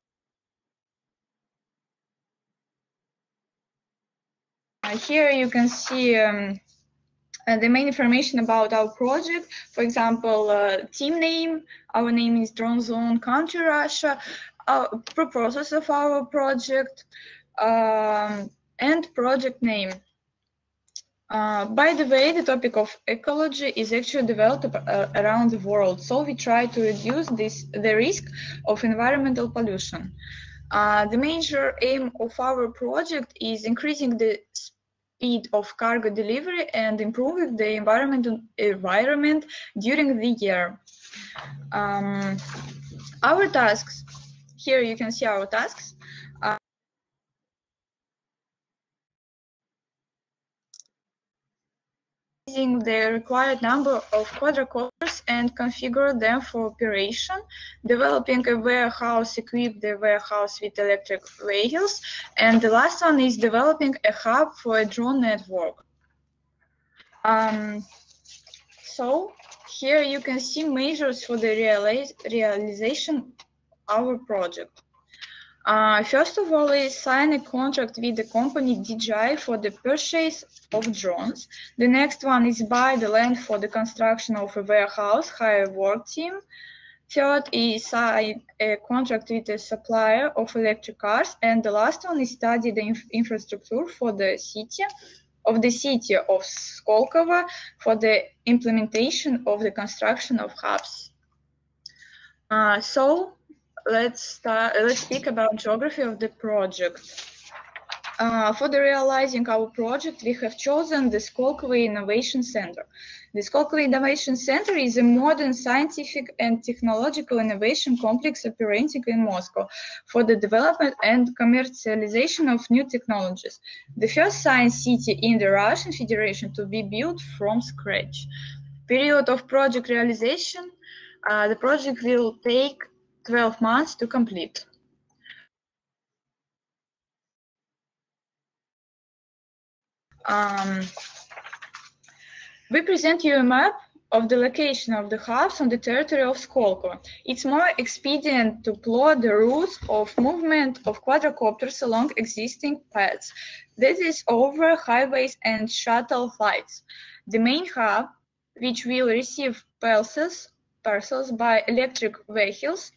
Here you can see the main information about our project. For example, team name, our name is Drone Zone Country Russia, purposes of our project, and project name. By the way, the topic of ecology is actually developed around the world, so we try to reduce the risk of environmental pollution. The major aim of our project is increasing the speed of cargo delivery and improving the environment during the year. Our tasks, here you can see our tasks. Using the required number of quadricopters and configure them for operation, developing a warehouse, equip the warehouse with electric vehicles, and the last one is developing a hub for a drone network. So here you can see measures for the realization of our project. First of all, we sign a contract with the company DJI for the purchase of drones. The next one is buy the land for the construction of a warehouse, hire a work team. Third is sign a contract with a supplier of electric cars. And the last one is study the infrastructure for the city of Skolkovo for the implementation of the construction of hubs. So let's speak about geography of the project. For the realizing our project, we have chosen the Skolkovo Innovation Center. The Skolkovo Innovation Center is a modern scientific and technological innovation complex operating in Moscow for the development and commercialization of new technologies. The first science city in the Russian Federation to be built from scratch. Period of project realization, the project will take 12 months to complete. We present you a map of the location of the hubs on the territory of Skolkovo. It's more expedient to plot the routes of movement of quadricopters along existing paths. This is over highways and shuttle flights. The main hub, which will receive parcels by electric vehicles,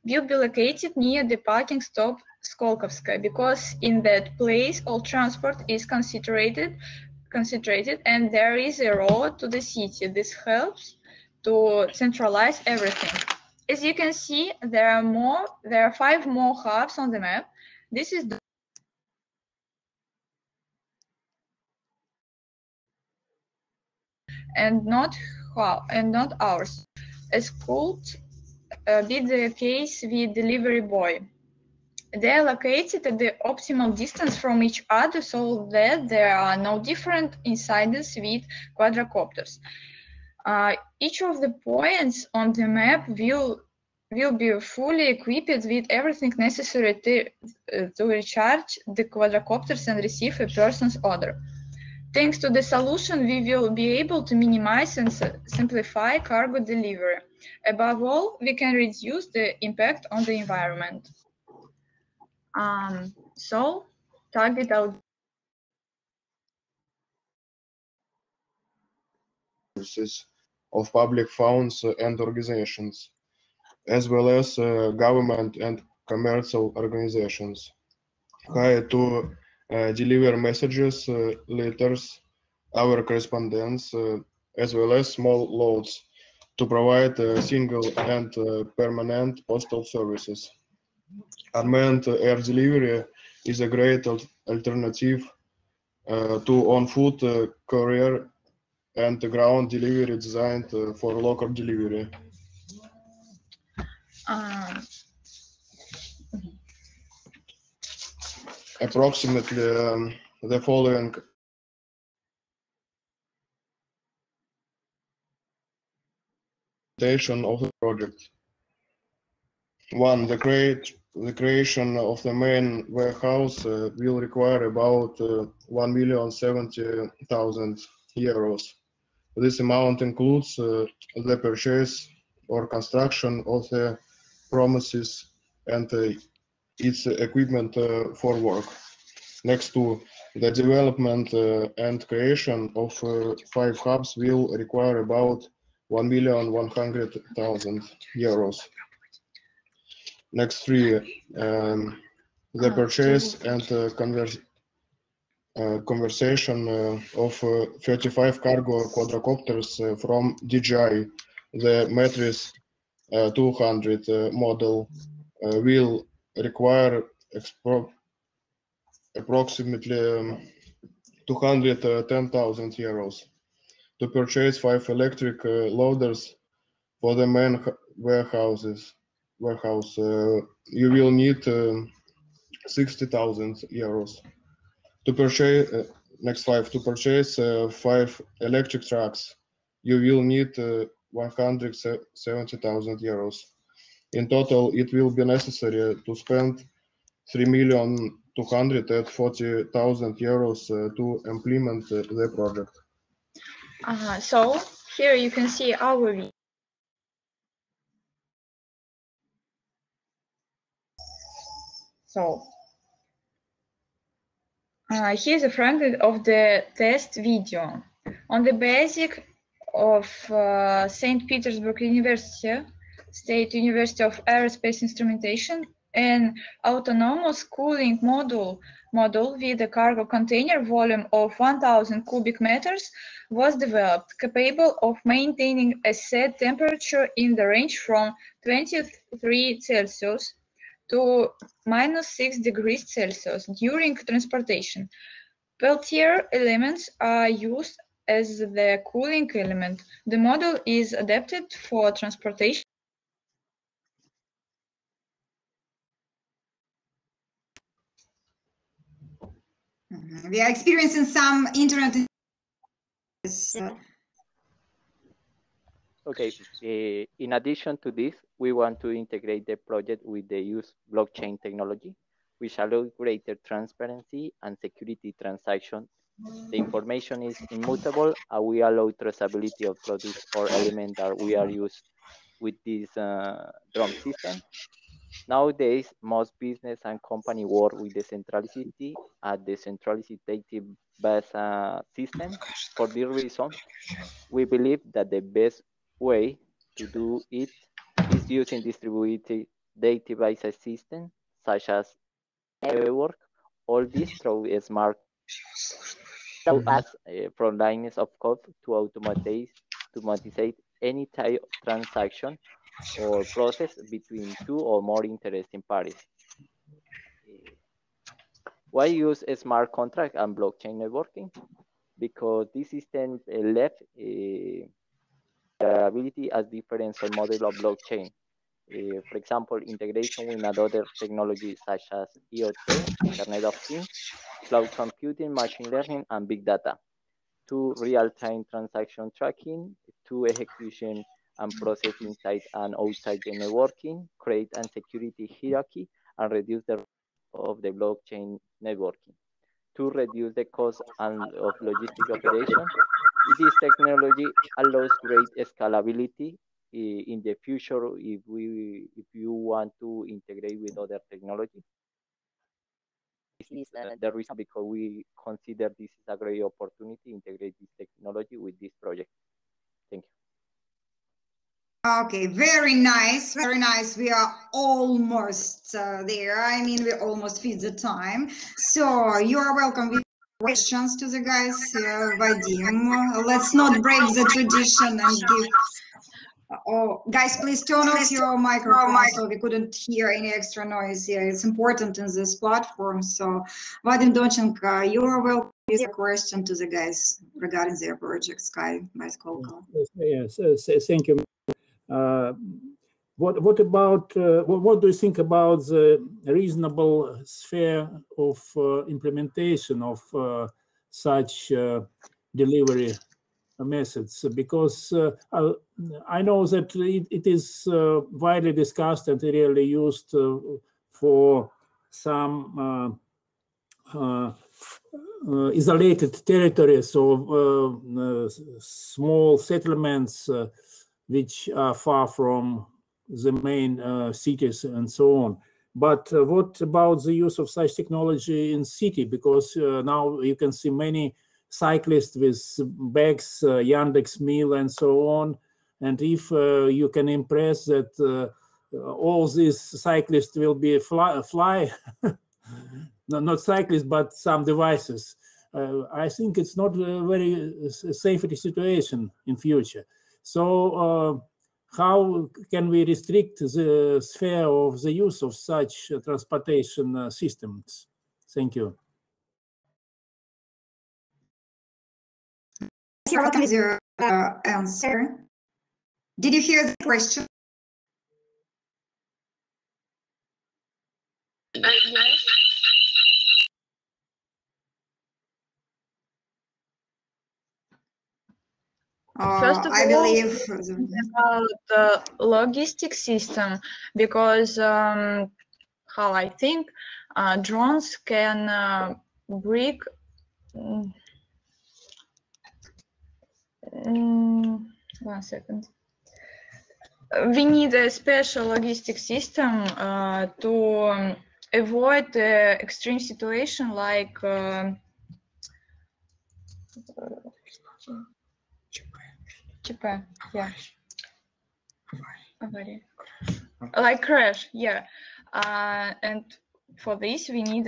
will be located near the parking stop Skolkovskaya, because in that place all transport is concentrated and there is a road to the city. This helps to centralize everything. As you can see, there are 5 more hubs on the map. This is and not ours, as could be the case with delivery boy. They are located at the optimal distance from each other so that there are no different incidents with quadricopters. Each of the points on the map will be fully equipped with everything necessary to recharge the quadricopters and receive a person's order. Thanks to the solution, we will be able to minimize and simplify cargo delivery. Above all, we can reduce the impact on the environment. So, target our of public funds and organizations, as well as government and commercial organizations, hired to deliver messages, letters, our correspondence, as well as small loads to provide single and permanent postal services. Unmanned air delivery is a great alternative to on-foot courier and ground delivery designed for local delivery. Approximately the following of the project. 1. The creation of the main warehouse will require about 1,070,000 euros. This amount includes the purchase or construction of the premises and its equipment for work. Next to the development and creation of 5 hubs will require about 1,100,000 euros. Next 3, the purchase and conversion of 35 cargo quadricopters from DJI, the Matrix 200 model, will require approximately 210,000 euros. To purchase 5 electric loaders for the main warehouse, you will need 60,000 euros. To purchase next 5, to purchase 5 electric trucks, you will need 170,000 euros. In total, it will be necessary to spend 3,240,000 euros to implement the project. So here you can see our video. So here's a fragment of the test video. On the basic of St. Petersburg University, State University of Aerospace Instrumentation, an autonomous cooling module with a cargo container volume of 1,000 cubic meters was developed, capable of maintaining a set temperature in the range from 23 Celsius to -6 degrees Celsius during transportation. Peltier elements are used as the cooling element. The model is adapted for transportation. We are experiencing some internet. Okay, in addition to this, we want to integrate the project with the use blockchain technology. which allow greater transparency and security transaction. The information is immutable, and we allow traceability of products or elements that we are used with this drum system. Nowadays, most business and company work with decentrality and decentralized-based system. For this reason, we believe that the best way to do it is using distributed database systems such as network. All this through a smart as from lines of code to automatize any type of transaction or process between two or more interesting parties. Why use a smart contract and blockchain networking? Because this system left ability as different model of blockchain. For example, integration with another technology such as IoT, Internet of Things, cloud computing, machine learning, and big data. To real-time transaction tracking, to execution and process inside and outside the networking, create and security hierarchy, and reduce the risk of the blockchain networking. To reduce the cost of logistic operation, this technology allows great scalability in the future if you want to integrate with other technology. This is the reason because we consider this is a great opportunity to integrate this technology with this project. Thank you. Okay, very nice, very nice. We are almost there. I mean, we almost fit the time. So you are welcome with questions to the guys. Vadim, let's not break the tradition and give. Oh, guys, please turn off your microphone so we couldn't hear any extra noise. Yeah, it's important in this platform. So, Vadim, Donchenko, you are welcome with a question to the guys regarding their project Sky by Skolkovo. Yes, thank you. What about what do you think about the reasonable sphere of implementation of such delivery methods? Because I know that it is widely discussed and really used for some isolated territories or small settlements which are far from the main cities and so on. But what about the use of such technology in city? Because now you can see many cyclists with bags, Yandex Meal and so on. And if you can impress that all these cyclists will be fly no, not cyclists, but some devices, I think it's not a very safe situation in future. So how can we restrict the sphere of the use of such transportation systems? Thank you. What is your answer? Did you hear the question? Yes. First of all, I believe about the logistic system, because how I think drones can bring. One second. We need a special logistic system to avoid extreme situation like yeah, like crash, yeah, and for this we need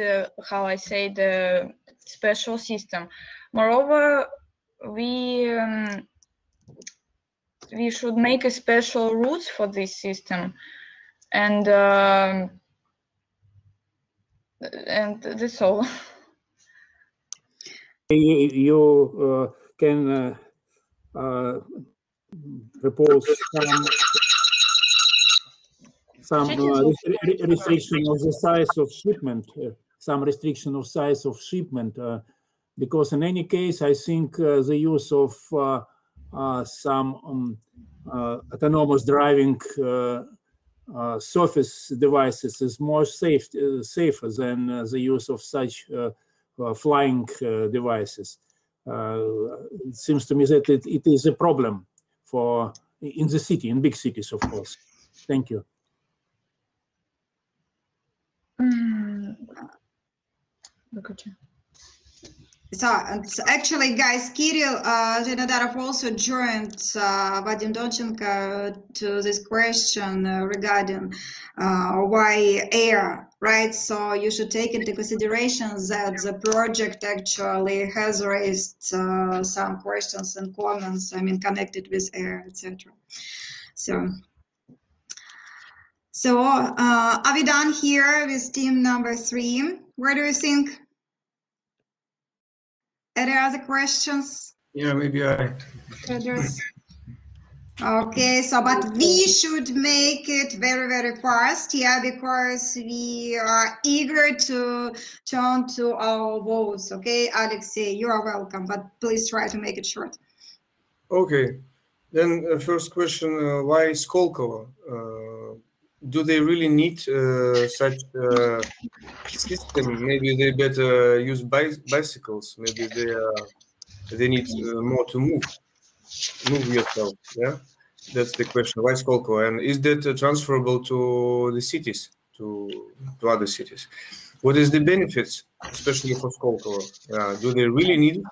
how I say the special system. Moreover, we should make a special routes for this system, and that's all. You can propose some restriction of the size of shipment, because in any case, I think the use of some autonomous driving surface devices is more safer than the use of such flying devices. It seems to me that it is a problem for in the city, in big cities, of course. Thank you. So actually, guys, Kirill Zhanaidarov also joined Vadim Donchenko to this question regarding why air, right? So you should take into consideration that the project actually has raised some questions and comments, I mean, connected with air, etc. So are we done here with team number 3? Where do you think? Any other questions? Yeah, maybe I. Okay, so but we should make it very, very fast, yeah, because we are eager to turn to our votes. Okay, Alexey, you are welcome, but please try to make it short. Okay, then first question: why Skolkovo? Do they really need such system? Maybe they better use bicycles. Maybe they need more to move yourself. Yeah, that's the question. Why Skolkovo? And is that transferable to the cities, to other cities? What is the benefits, especially for Skolkovo? Do they really need it?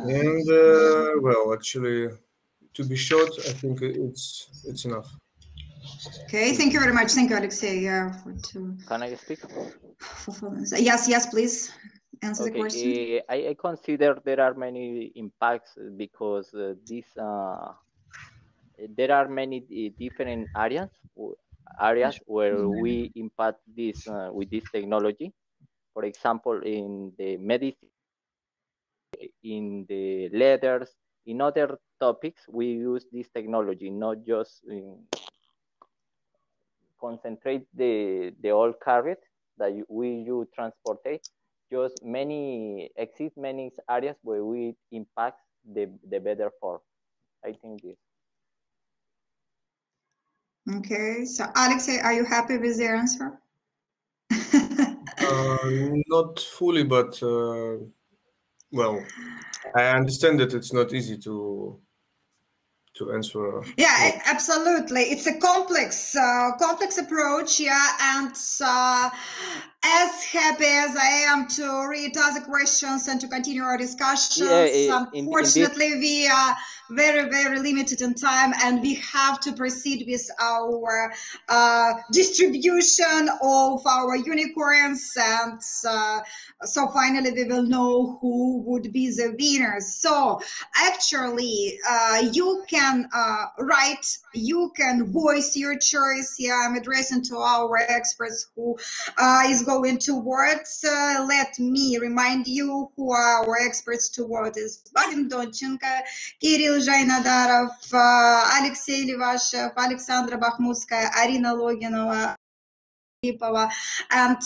And well, actually, to be short, I think it's enough. Okay, thank you very much. Thank you, Alexey. Can I speak? Yes, please. Answer the question. I consider there are many impacts because there are many different areas where we impact this with this technology. For example, in the medicine, in the leathers, in other topics, we use this technology, not just concentrate the old carrier that you transportate. Just exist many areas where we impact the better for. I think this. Okay, so Alexey, are you happy with the answer? Not fully, but well, I understand that it's not easy to answer. Yeah, absolutely. It's a complex approach. Yeah, and as happy as I am to read other questions and to continue our discussions, unfortunately, we are very, very limited in time, and we have to proceed with our distribution of our unicorns, and so finally we will know who would be the winners. So actually, you can write, you can voice your choice. Yeah, I'm addressing to our experts who is going to vote. Let me remind you who are our experts to vote is Vadim Donchenko, Kirill Zhanaidarov, Alexey Levashev, Alexandra Bakhmutskaya, Arina Loginova, Filippova, and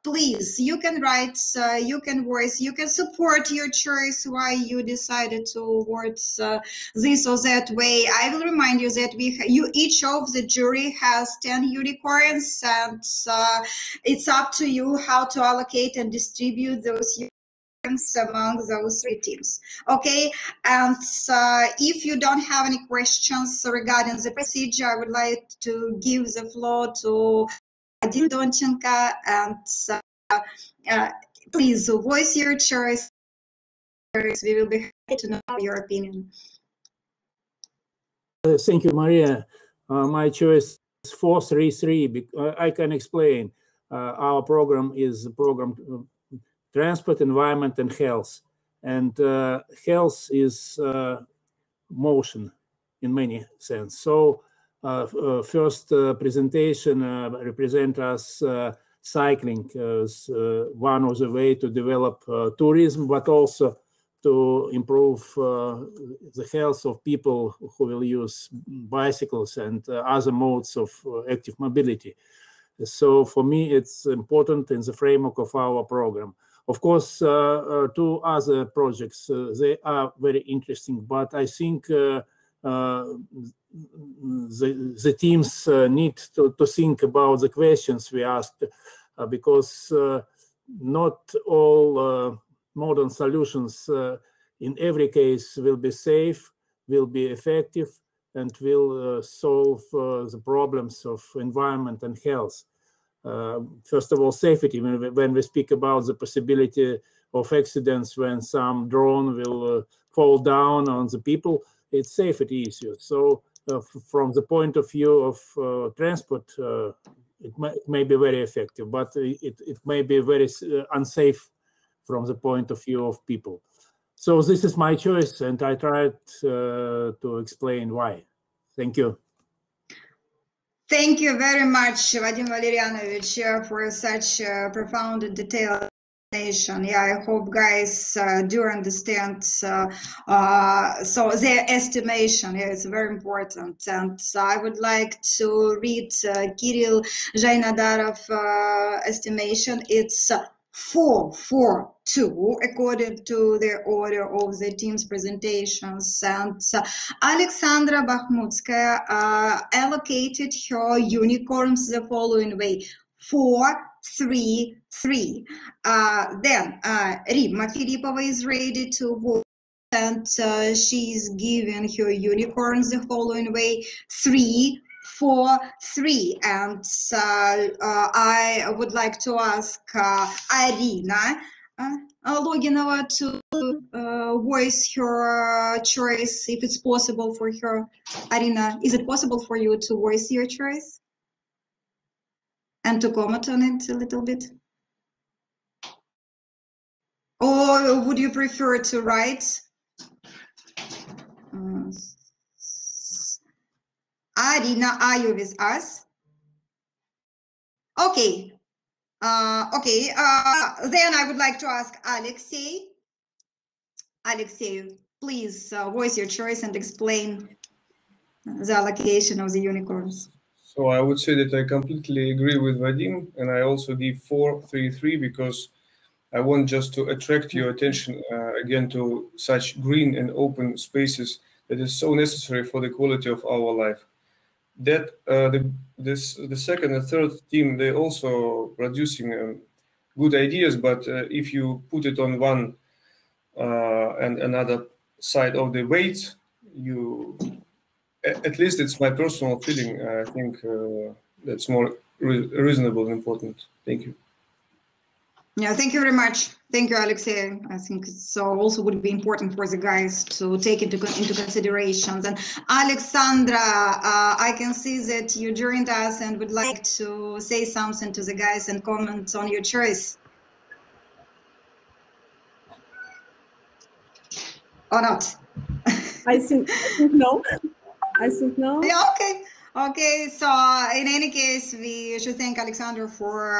please, you can write, you can voice, you can support your choice why you decided to vote this or that way. I will remind you that each of the jury has 10 unicorns, and it's up to you how to allocate and distribute those among those 3 teams. Okay, and if you don't have any questions regarding the procedure, I would like to give the floor to Vadim Donchenko, and please voice your choice. We will be happy to know your opinion. Thank you, Maria. My choice is 433. I can explain. Our program is a program transport, environment, and health. And health is motion in many sense. So first presentation represent us cycling as one of the way to develop tourism, but also to improve the health of people who will use bicycles and other modes of active mobility. So for me, it's important in the framework of our program. Of course, 2 other projects, they are very interesting, but I think the teams need to think about the questions we asked, because not all modern solutions in every case will be safe, will be effective, and will solve the problems of environment and health. First of all, safety. When we speak about the possibility of accidents when some drone will fall down on the people, it's safety issues. So from the point of view of transport, it may be very effective, but it may be very unsafe from the point of view of people. So this is my choice, and I tried to explain why. Thank you. Thank you very much, Vadim Valerianovich, for such profound and detailed explanation. Yeah, I hope guys do understand. So their estimation, yeah, is very important. And I would like to read Kirill Zhanaidarov estimation. It's 4-4-2 according to the order of the team's presentations, and Alexandra Bakhmutskaya allocated her unicorns the following way: 4-3-3. Then Rimma Filippova is ready to vote, and she's giving her unicorns the following way: 3-4-3. And I would like to ask Irina Loginova to voice her choice, if it's possible for her. Irina, is it possible for you to voice your choice and to comment on it a little bit? Or would you prefer to write? Irina, are you with us? Okay. Okay. Then I would like to ask Alexey. Alexey, please voice your choice and explain the allocation of the unicorns. So I would say that I completely agree with Vadim, and I also give 4-3-3 because I want just to attract your attention again to such green and open spaces that is so necessary for the quality of our life. That the second and third team, they're also producing good ideas, but if you put it on one and another side of the weight, you, at least it's my personal feeling, I think that's more reasonable and important. Thank you. Yeah, thank you very much. Thank you, Alexey. I think so also would be important for the guys to take into considerations. And Alexandra, I can see that you joined us and would like to say something to the guys and comment on your choice. Or not? I think no. I think no. Yeah, okay. Okay, so in any case, we should thank Alexandra for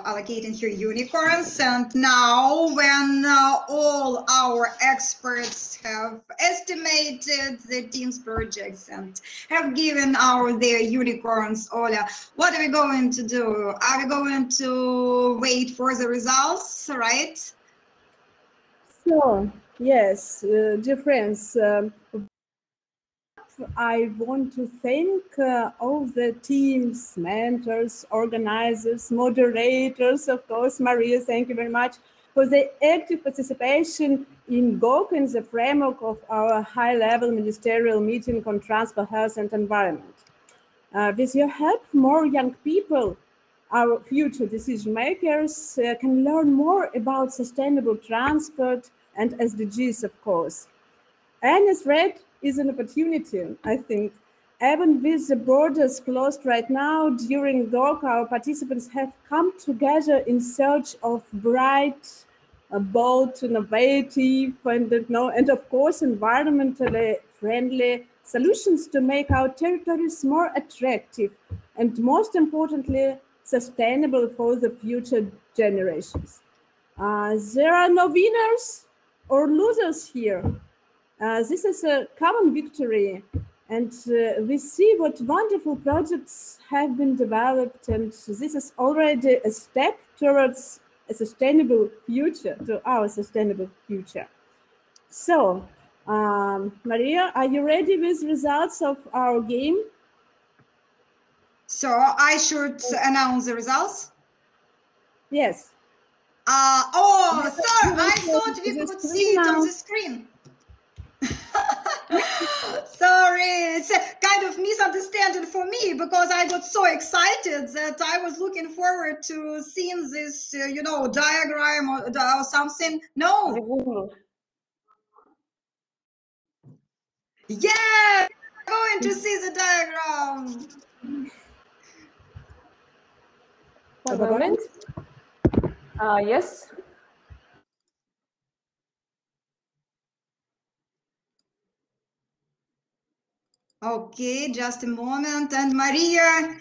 allocating her unicorns. And now, when all our experts have estimated the team's projects and have given their unicorns, Olga, what are we going to do? Are we going to wait for the results, right? So, yes, dear friends, I want to thank all the teams, mentors, organizers, moderators, of course. Maria, thank you very much for the active participation in GOC in the framework of our high-level ministerial meeting on transport, health and environment. With your help, more young people, our future decision makers, can learn more about sustainable transport and SDGs, of course. And as threat is an opportunity, I think. Even with the borders closed right now, during GOC, our participants have come together in search of bright, bold, innovative, and of course, environmentally friendly solutions to make our territories more attractive and, most importantly, sustainable for the future generations. There are no winners or losers here. This is a common victory, and we see what wonderful projects have been developed, and this is already a step towards a sustainable future, to our sustainable future. So, Maria, are you ready with results of our game? So I should announce the results? Yes. Oh, sir, I thought we could see it on the screen. Sorry, it's a kind of misunderstanding for me because I got so excited that I was looking forward to seeing this, you know, diagram or something. No. Yeah, I'm going to see the diagram. One moment. Yes. Okay, just a moment. And Maria.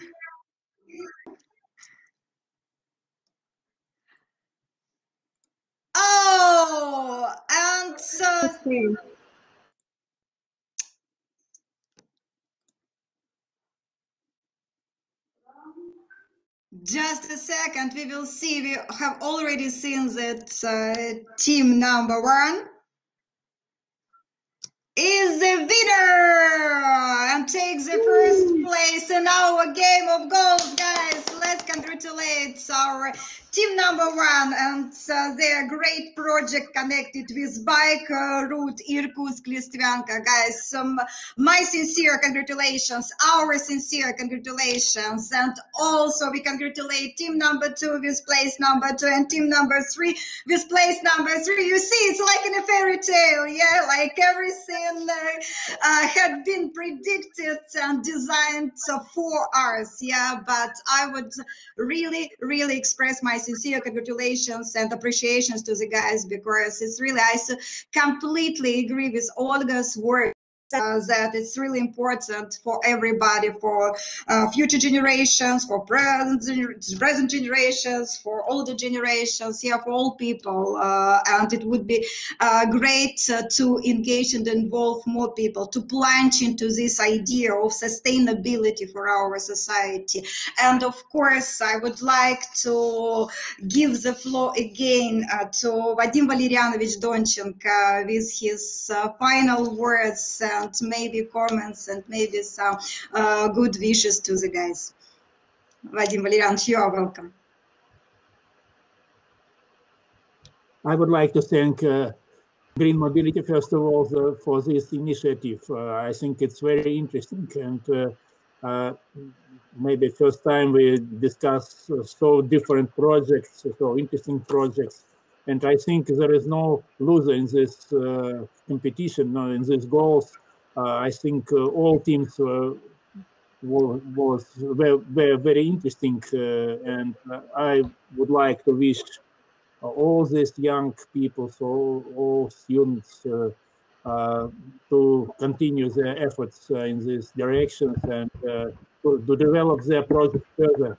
Oh, and just a second, we will see. We have already seen that team number 1 is the winner and takes the first place in our game of goals, guys. Let's congratulate our team number 1 and their great project connected with bike route Irkutsk Listvenka, guys. My sincere congratulations, our sincere congratulations, and also we congratulate team number 2 with place number 2 and team number 3 with place number 3. You see, it's like in a fairy tale, yeah, like everything had been predicted and designed for us, yeah. But I would really express my sincere congratulations and appreciations to the guys, because it's really, I completely agree with Olga's work. That it's really important for everybody, for future generations, for present generations, for older generations, yeah, for all people. And it would be great to engage and involve more people, to plunge into this idea of sustainability for our society. And of course, I would like to give the floor again to Vadim Valerianovich Donchenko with his final words and maybe comments and maybe some good wishes to the guys. Vadim Valerianovich, you are welcome. I would like to thank Green Mobility, first of all, for this initiative. I think it's very interesting, and maybe first time we discuss so different projects, so interesting projects. And I think there is no loser in this competition, no, in these goals. I think all teams were very interesting, and I would like to wish all these young people, so all students, to continue their efforts in these directions and to develop their project further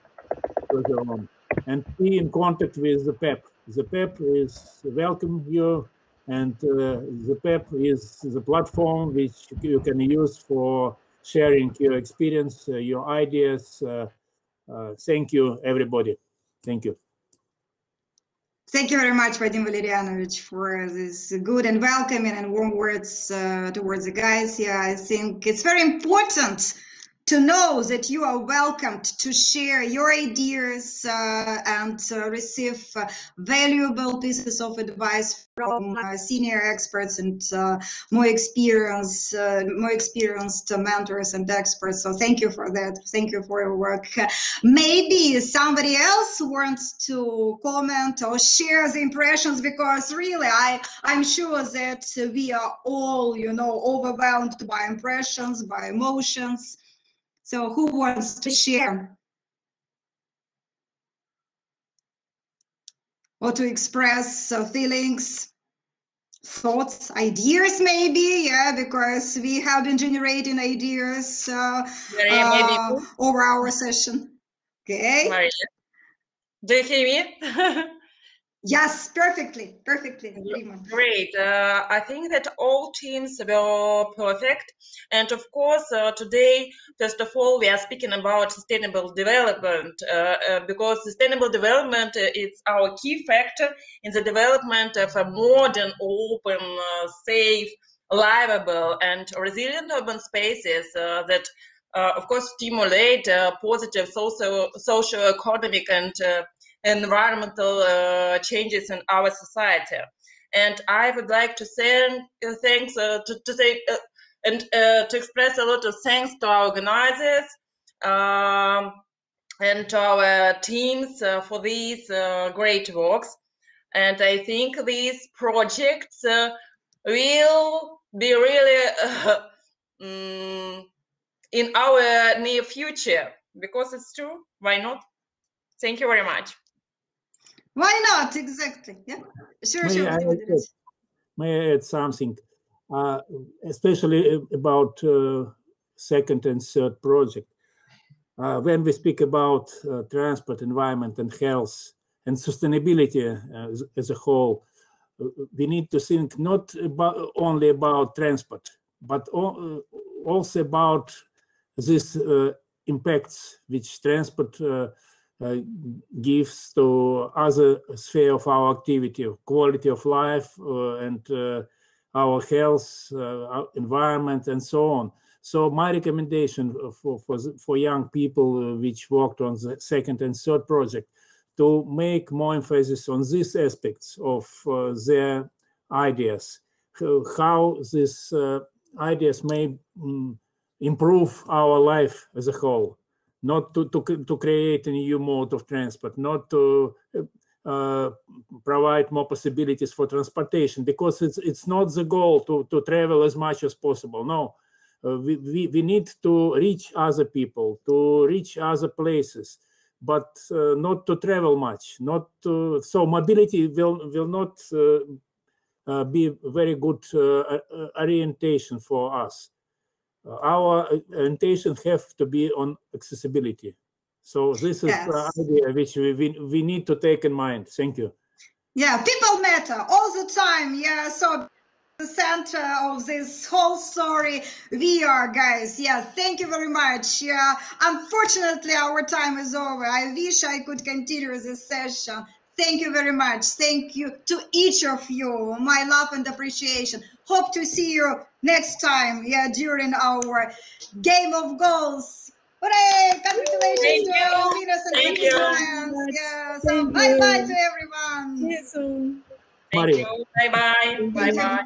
on, and be in contact with the PEP. The PEP is welcome you, and the PEP is the platform which you can use for sharing your experience, your ideas. Thank you, everybody. Thank you. Thank you very much, Vadim Valerianovich, for this good and welcoming and warm words towards the guys. Yeah, I think it's very important to know that you are welcomed to share your ideas and receive valuable pieces of advice from senior experts and more experienced mentors and experts. So thank you for that. Thank you for your work. Maybe somebody else wants to comment or share the impressions, because really I'm sure that we are all, you know, overwhelmed by impressions, by emotions. So who wants to share or to express feelings, thoughts, ideas maybe? Yeah, because we have been generating ideas over our session. Okay. Maria, do you hear me? Yes, perfectly. Rimma. Great. I think that all teams were perfect. And of course, today, first of all, we are speaking about sustainable development because sustainable development is our key factor in the development of a modern, open, safe, livable and resilient urban spaces that, of course, stimulate positive socio-economic and environmental changes in our society. And I would like to say thanks to express a lot of thanks to our organizers and to our teams for these great works. And I think these projects will be really in our near future, because it's true. Why not? Thank you very much. Why not? Exactly. Yeah. Sure. May I add something, especially about second and third project. When we speak about transport, environment, and health and sustainability as a whole, we need to think not only about transport, but also about these impacts which transport gives to other sphere of our activity, quality of life, and our health, our environment, and so on. So my recommendation for young people which worked on the second and third project, to make more emphasis on these aspects of their ideas, how these ideas may improve our life as a whole, not to create a new mode of transport, not to provide more possibilities for transportation, because it's not the goal to travel as much as possible. No, we need to reach other people, to reach other places, but not to travel much. So mobility will not be very good orientation for us. Our orientation have to be on accessibility. So this is the idea which we need to take in mind. Thank you. Yeah, people matter all the time. Yeah, so the center of this whole story we are, guys. Yeah, thank you very much. Yeah, unfortunately our time is over. I wish I could continue this session. Thank you very much. Thank you to each of you. My love and appreciation. Hope to see you next time, yeah, during our game of goals. Hooray! Congratulations to our winners and participants. Yeah, so bye-bye to everyone. See you soon. Thank you. Bye-bye. Bye-bye.